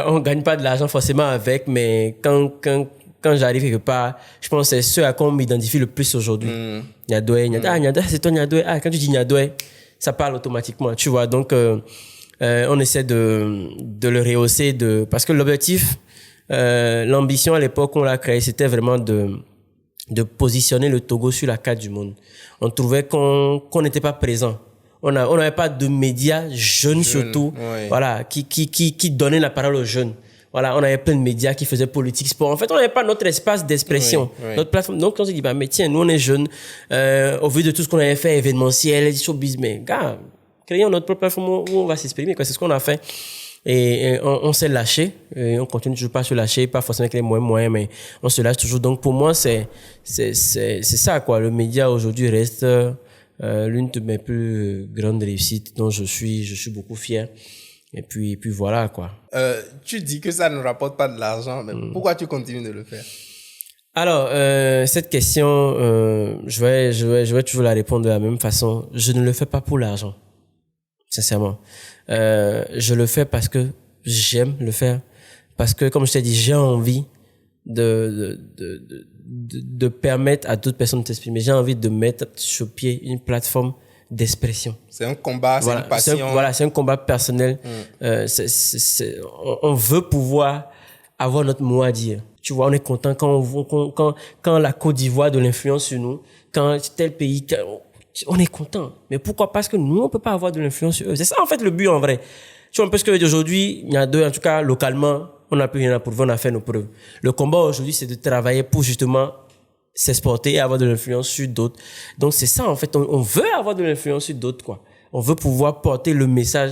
on gagne pas de l'argent forcément avec, mais quand j'arrive quelque part, je pense que c'est ce à quoi on m'identifie le plus aujourd'hui. Nyadoué, c'est toi Nyadoué. Quand tu dis Nyadoué, ça parle automatiquement, tu vois. Donc on essaie de le rehausser parce que l'objectif, l'ambition à l'époque où on l'a créé, c'était vraiment de positionner le Togo sur la carte du monde. On trouvait qu'on n'était pas présent. On n'avait pas de médias jeunes surtout, ouais. Voilà, qui donnaient la parole aux jeunes. Voilà, on avait plein de médias qui faisaient politique, sport. En fait, on n'avait pas notre espace d'expression, notre plateforme. Donc, on s'est dit, mais tiens, nous, on est jeunes, au vu de tout ce qu'on avait fait, événementiel, showbiz, mais gars, créons notre propre plateforme où on va s'exprimer, quoi. C'est ce qu'on a fait. Et on s'est lâché, et on continue toujours pas à se lâcher, pas forcément avec les moyens, mais on se lâche toujours. Donc, pour moi, c'est ça, quoi. Le média aujourd'hui reste l'une de mes plus grandes réussites dont je suis beaucoup fier. Et puis voilà, quoi. Tu dis que ça ne rapporte pas de l'argent, mais pourquoi tu continues de le faire? Alors, cette question, je vais toujours la répondre de la même façon. Je ne le fais pas pour l'argent. Sincèrement. Je le fais parce que j'aime le faire. Parce que, comme je t'ai dit, j'ai envie de permettre à d'autres personnes de s'exprimer. J'ai envie de mettre sur pied une plateforme d'expression. C'est un combat, c'est une passion. C'est un combat personnel. On veut pouvoir avoir notre mot à dire. Tu vois, on est content quand la Côte d'Ivoire de l'influence sur nous, quand tel pays, on est content. Mais pourquoi? Parce que nous, on peut pas avoir de l'influence sur eux. C'est ça, en fait, le but, en vrai. Tu vois un peu ce que aujourd'hui, il y a deux, en tout cas, localement, on n'a plus rien à prouver, on a fait nos preuves. Le combat aujourd'hui, c'est de travailler pour justement s'exporter et avoir de l'influence sur d'autres. Donc, c'est ça, en fait. On veut avoir de l'influence sur d'autres, quoi. On veut pouvoir porter le message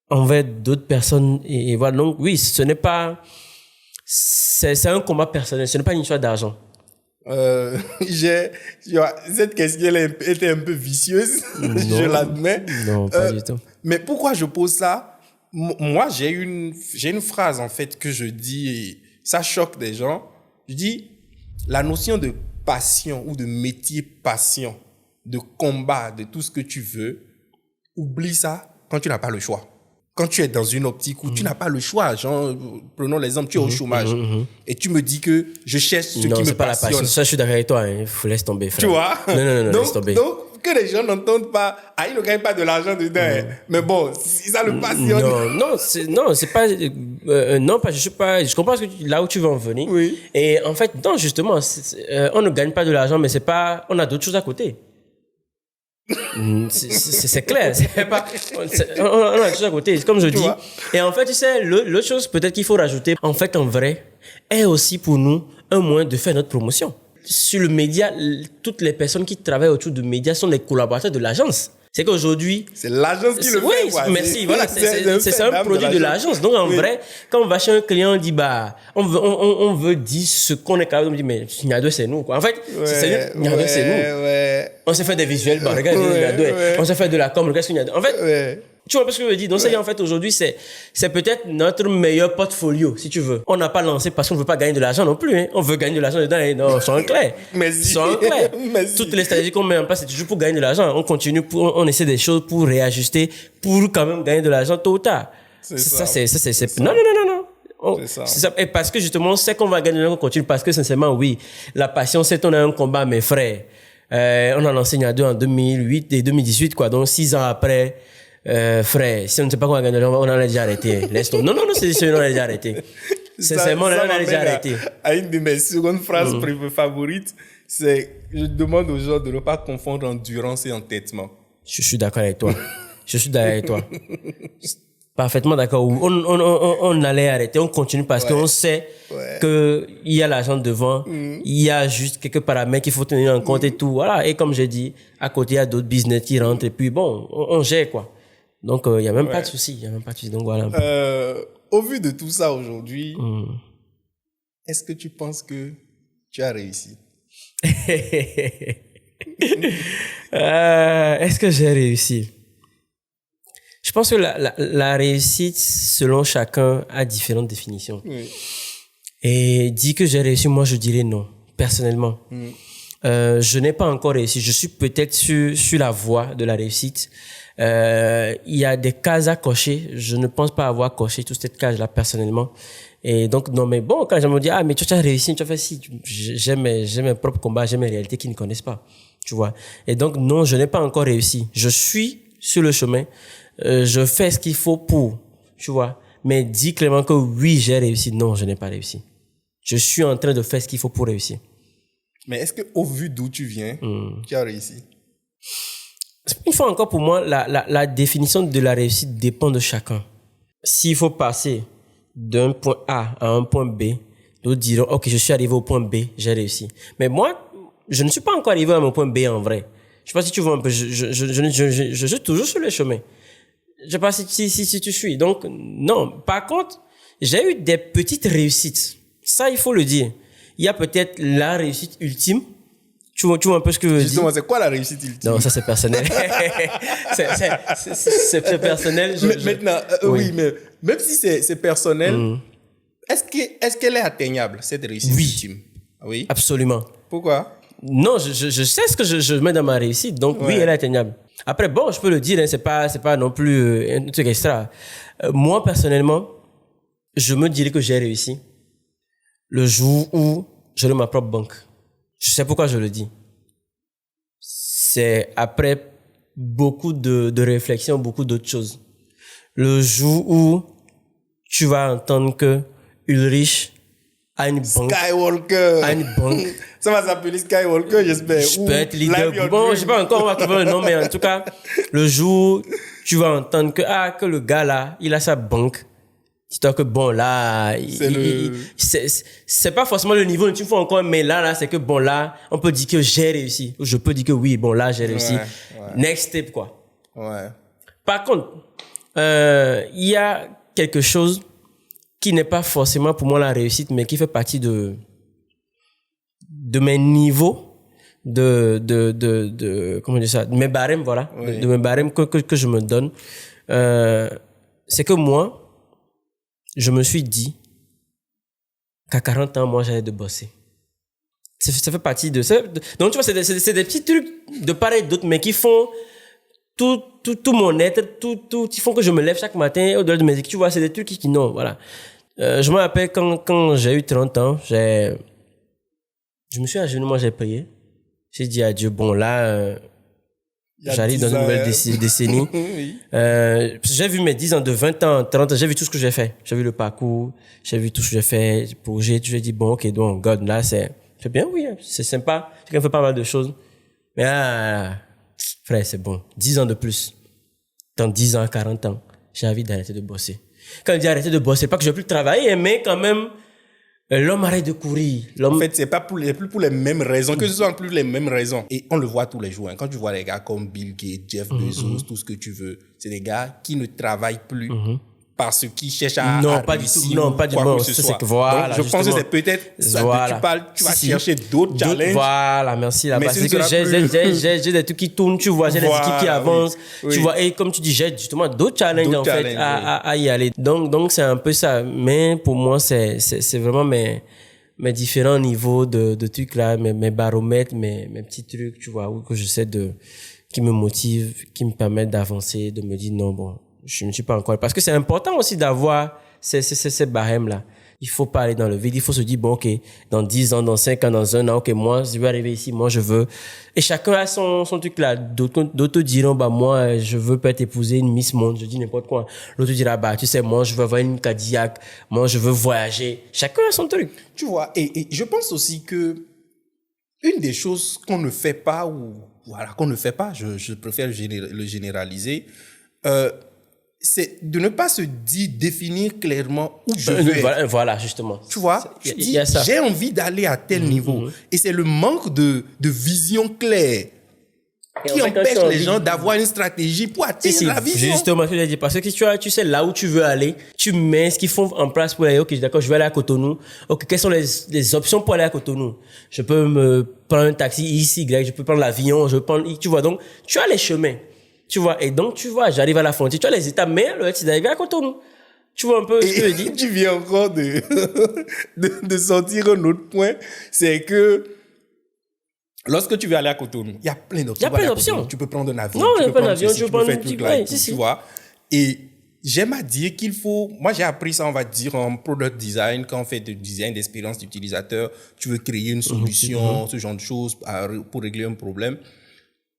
envers d'autres personnes. Et voilà. Donc, oui, ce n'est pas... C'est un combat personnel. Ce n'est pas une histoire d'argent. Cette question elle était un peu vicieuse, je l'admets. Non, pas du tout. Mais pourquoi je pose ça? Moi, j'ai une phrase, en fait, que je dis, et ça choque des gens. Je dis, la notion de passion ou de métier passion, de combat, de tout ce que tu veux, oublie ça quand tu n'as pas le choix. Quand tu es dans une optique où tu n'as pas le choix, genre, prenons l'exemple, tu es au chômage, et tu me dis que je cherche ce qui me passionne. Non, c'est pas la passion. Ça, je suis d'accord avec toi. Il faut laisser tomber, frère. Tu vois? Non, donc, laisse tomber. Donc, que les gens n'entendent pas, il ne gagne pas de l'argent dedans, hein. Mais bon, si ça le passionne. Non, c'est pas, non, pas, je comprends là où tu veux en venir. Oui. Et en fait, non, justement, on ne gagne pas de l'argent, mais c'est pas, on a d'autres choses à côté. C'est clair, c'est pas, on a d'autres choses à côté, comme je dis. vois? Et en fait, tu sais, l'autre chose peut-être qu'il faut rajouter, en fait, en vrai, est aussi pour nous un moyen de faire notre promotion. Sur le média, toutes les personnes qui travaillent autour du média sont des collaborateurs de l'agence. C'est qu'aujourd'hui... C'est l'agence qui le fait. Oui, merci. Voilà, c'est un produit de l'agence. Donc, en vrai, quand on va chez un client, on dit, on veut dire ce qu'on est capable de dire, mais Niado, c'est nous, quoi. En fait, c'est Niado, c'est nous. Ouais. On s'est fait des visuels, regarde, Niado. On s'est fait de la com, regarde ce que Niado. En fait, tu vois ce que je veux dire? Donc, ça, en fait, aujourd'hui, c'est peut-être notre meilleur portfolio, si tu veux. On n'a pas lancé parce qu'on ne veut pas gagner de l'argent non plus, hein. On veut gagner de l'argent dedans, hein. Non, soyons clairs. Soyons clairs. Toutes les stratégies qu'on met en place, c'est toujours pour gagner de l'argent. On continue, on essaie des choses pour réajuster, pour quand même gagner de l'argent tôt ou tard. Non. C'est ça. Et parce que justement, on sait qu'on va gagner de l'argent, on continue. Parce que sincèrement, oui, la passion, c'est on a un combat, mes frères. On a lancé Niado en 2008 et 2018, quoi. Donc, 6 ans après, frère, si on ne sait pas qu'on va gagner de l'argent, on en a déjà arrêté. Laisse tomber. Non, c'est sûr, on a déjà arrêté. Sincèrement, on a déjà arrêté. À une de mes secondes phrases favorites, c'est, je demande aux gens de ne pas confondre endurance et entêtement. Je suis d'accord avec toi. Parfaitement d'accord. On allait arrêter, on continue parce qu'on sait que il y a l'argent devant, il y a juste quelques paramètres qu'il faut tenir en compte et tout. Voilà. Et comme j'ai dit, à côté, il y a d'autres business qui rentrent et puis bon, on gère, quoi. Donc, il n'y a même pas de souci. Donc, voilà. Au vu de tout ça aujourd'hui, est-ce que tu penses que tu as réussi? Est-ce que j'ai réussi? Je pense que la réussite, selon chacun, a différentes définitions. Oui. Et dit que j'ai réussi, moi, je dirais non, personnellement. Je n'ai pas encore réussi. Je suis peut-être sur la voie de la réussite. Il y a des cases à cocher. Je ne pense pas avoir coché toute cette case-là, personnellement. Et donc, non, mais bon, quand je me dis, mais tu as réussi, tu as fait si, j'ai mes propres combats, j'ai mes réalités qu'ils ne connaissent pas. Tu vois. Et donc, non, je n'ai pas encore réussi. Je suis sur le chemin. Je fais ce qu'il faut pour, tu vois. Mais dis clairement que oui, j'ai réussi. Non, je n'ai pas réussi. Je suis en train de faire ce qu'il faut pour réussir. Mais est-ce que, au vu d'où tu viens, tu as réussi? Une fois encore, pour moi, la définition de la réussite dépend de chacun. S'il faut passer d'un point A à un point B, d'autres diront, OK, je suis arrivé au point B, j'ai réussi. Mais moi, je ne suis pas encore arrivé à mon point B en vrai. Je sais pas si tu vois un peu, je suis toujours sur le chemin. Je sais pas si tu suis. Donc, non. Par contre, j'ai eu des petites réussites. Ça, il faut le dire. Il y a peut-être la réussite ultime. Tu vois un peu ce que je veux dire? Justement, c'est quoi la réussite ultime? Non, ça, c'est personnel. c'est personnel. Maintenant, oui, mais même si c'est personnel, est-ce qu'elle est atteignable, cette réussite ultime? Oui. Absolument. Pourquoi? Non, je sais ce que je mets dans ma réussite. Donc, oui, elle est atteignable. Après, bon, je peux le dire, hein, c'est pas non plus un truc extra. Moi, personnellement, je me dirais que j'ai réussi le jour où j'aurai ma propre banque. Je sais pourquoi je le dis. C'est après beaucoup de réflexions, beaucoup d'autres choses. Le jour où tu vas entendre que Ulrich a une banque. Skywalker. A une banque. Ça va s'appeler Skywalker, j'espère. Je peux être leader. Bon, je sais pas encore, on va trouver un nom, mais en tout cas, le jour, tu vas entendre que le gars là, il a sa banque. Dis-toi que bon, là, c'est pas forcément le niveau dont il faut encore, mais là, c'est que bon, là, on peut dire que j'ai réussi. Je peux dire que oui, bon, là, j'ai réussi. Next step, quoi. Ouais. Par contre, il y a quelque chose qui n'est pas forcément pour moi la réussite, mais qui fait partie de mes niveaux, comment dire ça, de mes barèmes, voilà, de mes barèmes que je me donne. C'est que moi, je me suis dit qu'à 40 ans, moi, j'allais de bosser. Ça fait partie de ça. Donc, tu vois, c'est des petits trucs de part et d'autre, mais qui font tout mon être, qui font que je me lève chaque matin au-delà de mes équipes. Tu vois, c'est des trucs qui non, voilà. Je me rappelle quand j'ai eu 30 ans, je me suis agenouillé, moi j'ai prié. J'ai dit à Dieu, bon là, j'arrive dans une nouvelle décennie. Oui. J'ai vu mes 10 ans, de 20 ans, 30 ans, j'ai vu tout ce que j'ai fait. J'ai vu le parcours, j'ai vu tout ce que j'ai fait, le projet, j'ai dit, bon, ok, donc, God, là, c'est bien, oui, c'est sympa. J'ai quand même fait pas mal de choses. Mais frère, c'est bon. 10 ans de plus. Dans 10 ans, 40 ans, j'ai envie d'arrêter de bosser. Quand je dis arrêter de bosser, c'est pas que je vais plus travailler, mais quand même, l'homme arrête de courir. En fait, c'est pas plus pour les mêmes raisons, que ce soit plus les mêmes raisons. Et on le voit tous les jours. Hein. Quand tu vois les gars comme Bill Gates, Jeff Bezos, tout ce que tu veux, c'est des gars qui ne travaillent plus parce qu'ils cherchent à pas réussir. Du tout. Non, pas du tout. C'est que voilà. Donc, je pense que c'est peut-être ça que tu vas chercher d'autres challenges. Voilà, merci là-bas. C'est que j'ai des trucs qui tournent, tu vois, j'ai des équipes qui avancent. Oui. Tu vois, et comme tu dis, j'ai justement d'autres challenges en fait à y aller. Donc c'est un peu ça. Mais pour moi, c'est vraiment mes différents niveaux de trucs là, mes baromètres, mes petits trucs, tu vois, que j'essaie qui me motivent, qui me permettent d'avancer, de me dire non, bon, je ne suis pas encore. Parce que c'est important aussi d'avoir ces barèmes-là. Il faut pas aller dans le vide. Il faut se dire, bon, ok, dans 10 ans, dans 5 ans, dans 1 an, ok, moi, je vais arriver ici, moi, je veux. Et chacun a son truc-là. D'autres diront, bah, moi, je veux peut-être épouser une Miss Monde. Je dis n'importe quoi. L'autre dira, bah, tu sais, moi, je veux avoir une Cadillac. Moi, je veux voyager. Chacun a son truc. Tu vois, et je pense aussi que une des choses qu'on ne fait pas, qu'on ne fait pas, je préfère le généraliser, c'est de ne pas se définir clairement où je vais. Voilà, justement. Tu vois, j'ai envie d'aller à tel niveau. Et c'est le manque de vision claire qui empêche les gens d'avoir une stratégie pour atteindre la vision. Justement, je l'ai dit, parce que tu sais là où tu veux aller, tu mets ce qu'ils font en place pour aller, ok, d'accord, je vais aller à Cotonou. Ok, quelles sont les options pour aller à Cotonou? Je peux me prendre un taxi ici, je peux prendre l'avion, tu vois, donc, tu as les chemins. Tu vois, et donc, tu vois, j'arrive à la frontière, tu as les étapes, mais le c'est d'arriver à Cotonou. Tu vois un peu ce que je dis? Tu viens encore de sortir un autre point, c'est que lorsque tu veux aller à Cotonou, il y a plein d'options. Il y a plein d'options. Tu peux prendre un avion. Non, il n'y a pas d'avion, tu peux prendre un petit tu vois. Et j'aime à dire qu'il faut, moi j'ai appris ça, on va dire, en product design, quand on fait du design d'expérience d'utilisateur, tu veux créer une solution, ce genre de choses pour régler un problème.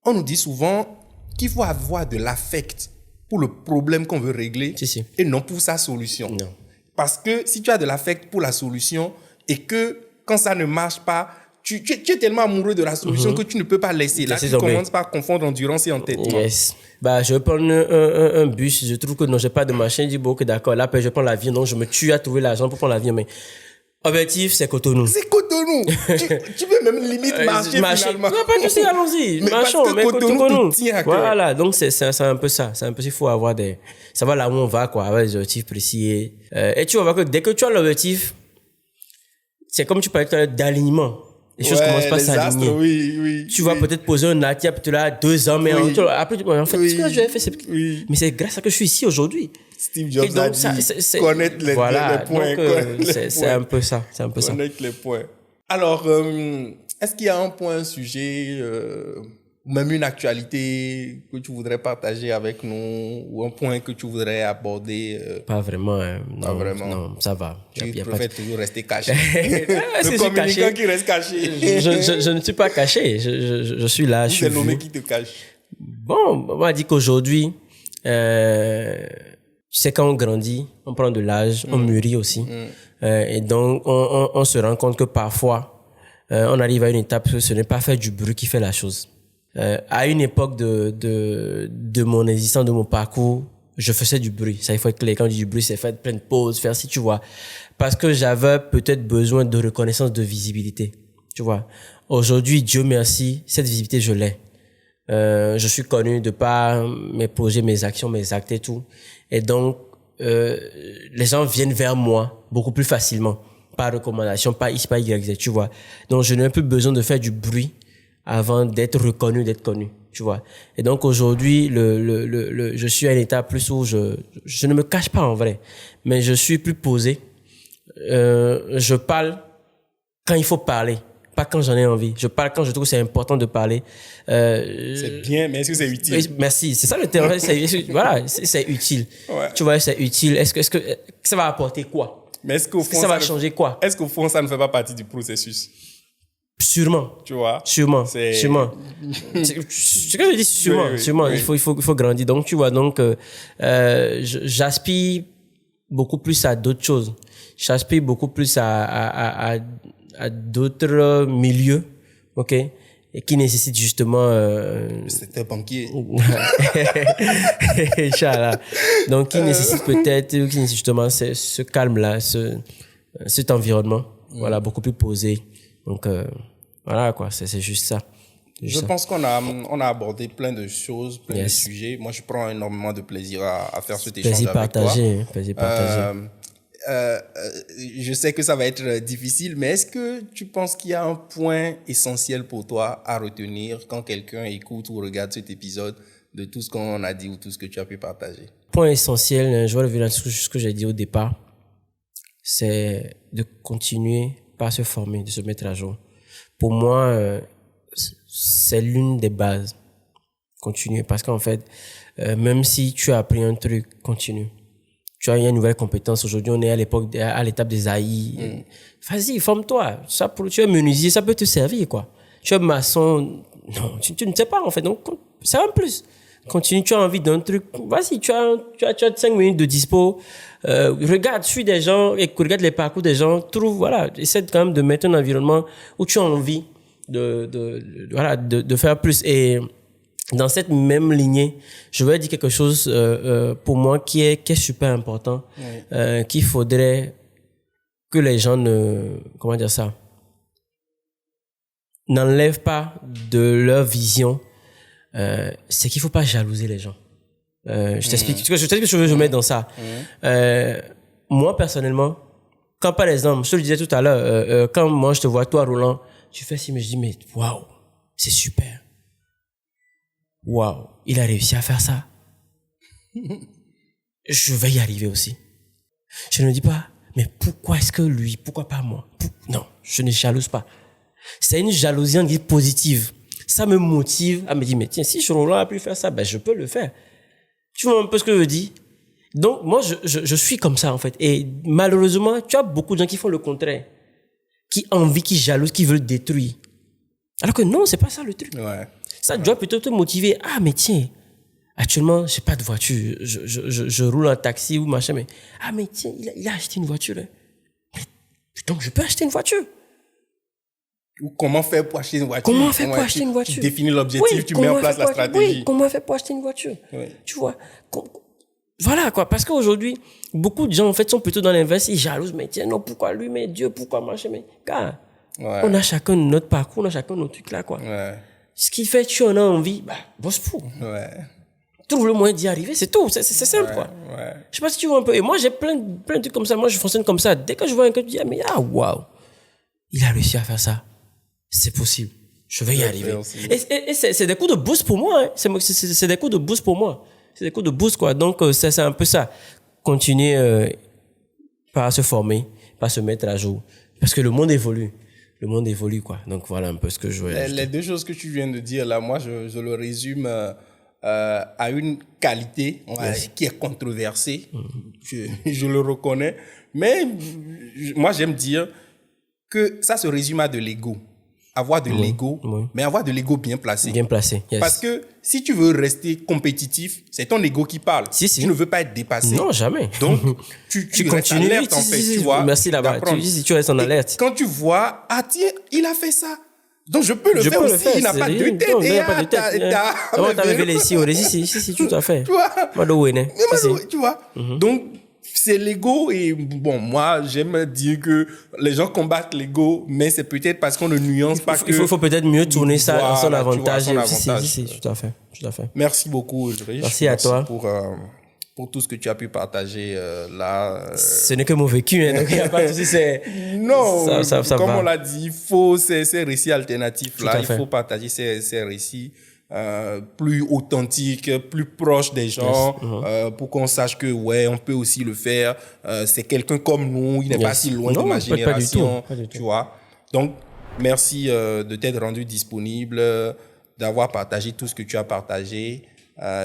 On nous dit souvent qu'il faut avoir de l'affect pour le problème qu'on veut régler et non pour sa solution. Non. Parce que si tu as de l'affect pour la solution et que quand ça ne marche pas, tu es tellement amoureux de la solution que tu ne peux pas laisser. Là, tu commences par confondre endurance et entêtement. Yes. Bah, je vais prendre un bus, je trouve que non, j'ai pas de machin, je dis bon, ok, d'accord, là, après, je prends l'avion, donc je me tue à trouver l'argent pour prendre l'avion, mais objectif, c'est Cotonou. C'est Cotonou. tu peux même limite marcher finalement. Non, pas de souci, allons-y. Marchons, mais Cotonou. Voilà, donc c'est un peu ça. C'est un peu, il faut avoir savoir là où on va, quoi, avoir des objectifs précis. Et tu vas voir que dès que tu as l'objectif, c'est comme tu parlais d'alignement. Les choses commencent pas à s'aligner. Oui, tu vas peut-être poser un acte, peut-être là 2 ans, mais après, en fait, ce que j'avais fait, mais c'est grâce à que je suis ici aujourd'hui. Steve Jobs a dit connaître les points. Donc, c'est un peu ça. Connaître les points. Alors, est-ce qu'il y a un point, un sujet, même une actualité que tu voudrais partager avec nous ou un point que tu voudrais aborder? Pas vraiment. Pas vraiment. Non, ça va. Tu préfères toujours rester caché. Le communicant qui reste caché. Je ne suis pas caché. Je suis là. Je suis le nommé qui te cache. Bon, on va dire qu'aujourd'hui, tu sais, quand on grandit, on prend de l'âge, on mûrit aussi. Et donc, on se rend compte que parfois, on arrive à une étape où ce n'est pas faire du bruit qui fait la chose. À une époque de mon existence, de mon parcours, je faisais du bruit. Ça, il faut être clair. Quand on dit du bruit, c'est faire plein de pauses, faire si tu vois. Parce que j'avais peut-être besoin de reconnaissance, de visibilité. Tu vois. Aujourd'hui, Dieu merci, cette visibilité, je l'ai. Je suis connu de par mes projets, mes actions, mes actes et tout. Et donc, les gens viennent vers moi beaucoup plus facilement. Par recommandation, pas X, pas Y, tu vois. Donc, je n'ai plus besoin de faire du bruit avant d'être reconnu, d'être connu, tu vois. Et donc, aujourd'hui, je suis à une étape plus où je ne me cache pas en vrai, mais je suis plus posé. Je parle quand il faut parler. pas quand j'en ai envie. Je parle quand je trouve que c'est important de parler. C'est bien, mais est-ce que c'est utile? Merci. C'est ça le terme. Voilà, c'est utile. Ouais. Tu vois, c'est utile. Est-ce que ça va apporter quoi? Mais est-ce qu'au fond, ça va changer quoi? Est-ce qu'au fond, ça ne fait pas partie du processus? Sûrement. Tu vois? Sûrement. C'est ce que je dis, sûrement. Oui, oui, sûrement. oui. Il faut grandir. Donc, tu vois, j'aspire beaucoup plus à d'autres choses. J'aspire beaucoup plus à d'autres milieux, ok, et qui nécessitent justement. C'est un banquier. Inch'Allah. Donc, qui nécessite justement ce calme-là, cet environnement, voilà, beaucoup plus posé. Donc, voilà, quoi, c'est juste ça. Je pense qu'on a abordé plein de choses, plein de sujets. Moi, je prends énormément de plaisir à faire cet échange avec toi. Plaisir partagé. Je sais que ça va être difficile, mais est-ce que tu penses qu'il y a un point essentiel pour toi à retenir quand quelqu'un écoute ou regarde cet épisode de tout ce qu'on a dit ou tout ce que tu as pu partager? Point essentiel, je vais revenir sur ce que j'ai dit au départ, c'est de continuer par se former, de se mettre à jour. Pour moi, c'est l'une des bases. Continuer, parce qu'en fait, même si tu as appris un truc, continue. Tu as une nouvelle compétence. Aujourd'hui, on est à l'étape des AI. Vas-y, forme-toi. Tu es menuisier, ça peut te servir, quoi. Tu es maçon. Non, tu ne sais pas, en fait. Donc, c'est un plus. Continue, tu as envie d'un truc. Vas-y, tu as 5 minutes de dispo. Regarde, suis des gens et regarde les parcours des gens. Trouve, voilà, essaie quand même de mettre un environnement où tu as envie de faire plus. Et dans cette même lignée, je vais dire quelque chose pour moi qui est super important, qu'il faudrait que les gens n'enlèvent pas de leur vision. C'est qu'il faut pas jalouser les gens. Je t'explique ce que je mets dans ça. Moi personnellement, quand par exemple, je te le disais tout à l'heure, quand moi je te vois toi Roland, tu fais ci, mais je dis mais waouh, c'est super. Waouh, il a réussi à faire ça. Je vais y arriver aussi. Je ne me dis pas, mais pourquoi est-ce que lui, pourquoi pas moi? Non, je ne jalouse pas. C'est une jalousie en guise positive. Ça me motive à me dire, mais tiens, si Roland a pu faire ça, ben je peux le faire. Tu vois un peu ce que je dis? Donc, moi, je suis comme ça, en fait. Et malheureusement, tu as beaucoup de gens qui font le contraire. Qui envient, qui jalousent, qui veulent détruire. Alors que non, c'est pas ça le truc. Ouais. Ça doit plutôt te motiver. Ah, mais tiens, actuellement, j'ai pas de voiture. Je roule en taxi ou machin, mais ah, mais tiens, il a acheté une voiture. Hein. Donc, je peux acheter une voiture. Ou comment faire pour acheter une voiture? Comment faire pour acheter une voiture? Tu définis l'objectif, tu mets en place la stratégie. Oui, comment faire pour acheter une voiture? Oui. Tu vois? Voilà, quoi. Parce qu'aujourd'hui, beaucoup de gens, en fait, sont plutôt dans l'inverse. Ils jalousent, mais tiens, non, pourquoi lui, mais Dieu, pourquoi machin, mais gars, on a chacun notre parcours, on a chacun notre truc là, quoi. Ouais. Ce qui fait que tu en as envie, bosse pour. Ouais. Trouve le moyen d'y arriver, c'est tout. C'est simple, quoi. Ouais. Je sais pas si tu vois un peu. Et moi, j'ai plein de trucs comme ça. Moi, je fonctionne comme ça. Dès que je vois un truc, je dis, mais waouh, il a réussi à faire ça. C'est possible. Je vais y arriver. Et c'est des coups de boost pour moi. Hein. C'est des coups de boost pour moi. C'est des coups de boost, quoi. Donc, c'est un peu ça. Continuer par se former, par se mettre à jour. Parce que le monde évolue. Le monde évolue, quoi. Donc, voilà un peu ce que je veux. Les deux choses que tu viens de dire, là, moi, je le résume à une qualité qui est controversée. Je le reconnais. Mais moi, j'aime dire que ça se résume à de l'ego. Avoir de l'ego, mais avoir de l'ego bien placé. Bien placé, yes. Parce que si tu veux rester compétitif, c'est ton ego qui parle. Si. Tu ne veux pas être dépassé. Non, jamais. Donc, tu restes en alerte, en fait. Tu vois, merci là-bas. Tu restes en alerte. Quand tu vois, ah tiens, il a fait ça. Donc, je peux le faire aussi. Il n'a pas de tête. Non, il n'a pas de tête. Comment t'as révélé ici? Si, tout à fait. Tu vois? Tu vois? Donc, c'est l'ego et bon, moi, j'aime dire que les gens combattent l'ego, mais c'est peut-être parce qu'on ne nuance pas que... Il faut peut-être mieux tourner ça en son avantage. Si, tout à fait. Merci beaucoup, Ulrich. Merci à toi. Pour tout ce que tu as pu partager là. Ce n'est que mon vécu, hein, donc il n'y a pas de souci. Non, ça comme va. on l'a dit, il faut ces récits alternatifs-là, il fait. faut partager ces récits plus authentiques, plus proches des gens, pour qu'on sache que, ouais, on peut aussi le faire. C'est quelqu'un comme nous, il n'est pas si loin de ma génération, pas du tout. tu vois. Donc, Merci de t'être rendu disponible, d'avoir partagé tout ce que tu as partagé.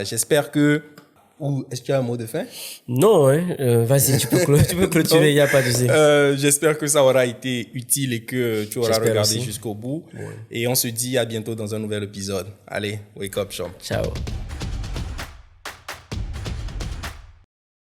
J'espère que... Est-ce que tu as un mot de fin? Non, vas-y, tu peux clôturer, il n'y a pas de souci. J'espère que ça aura été utile et que tu auras regardé aussi. jusqu'au bout. Ouais. Et on se dit à bientôt dans un nouvel épisode. Allez, Wake Up Champ. Ciao.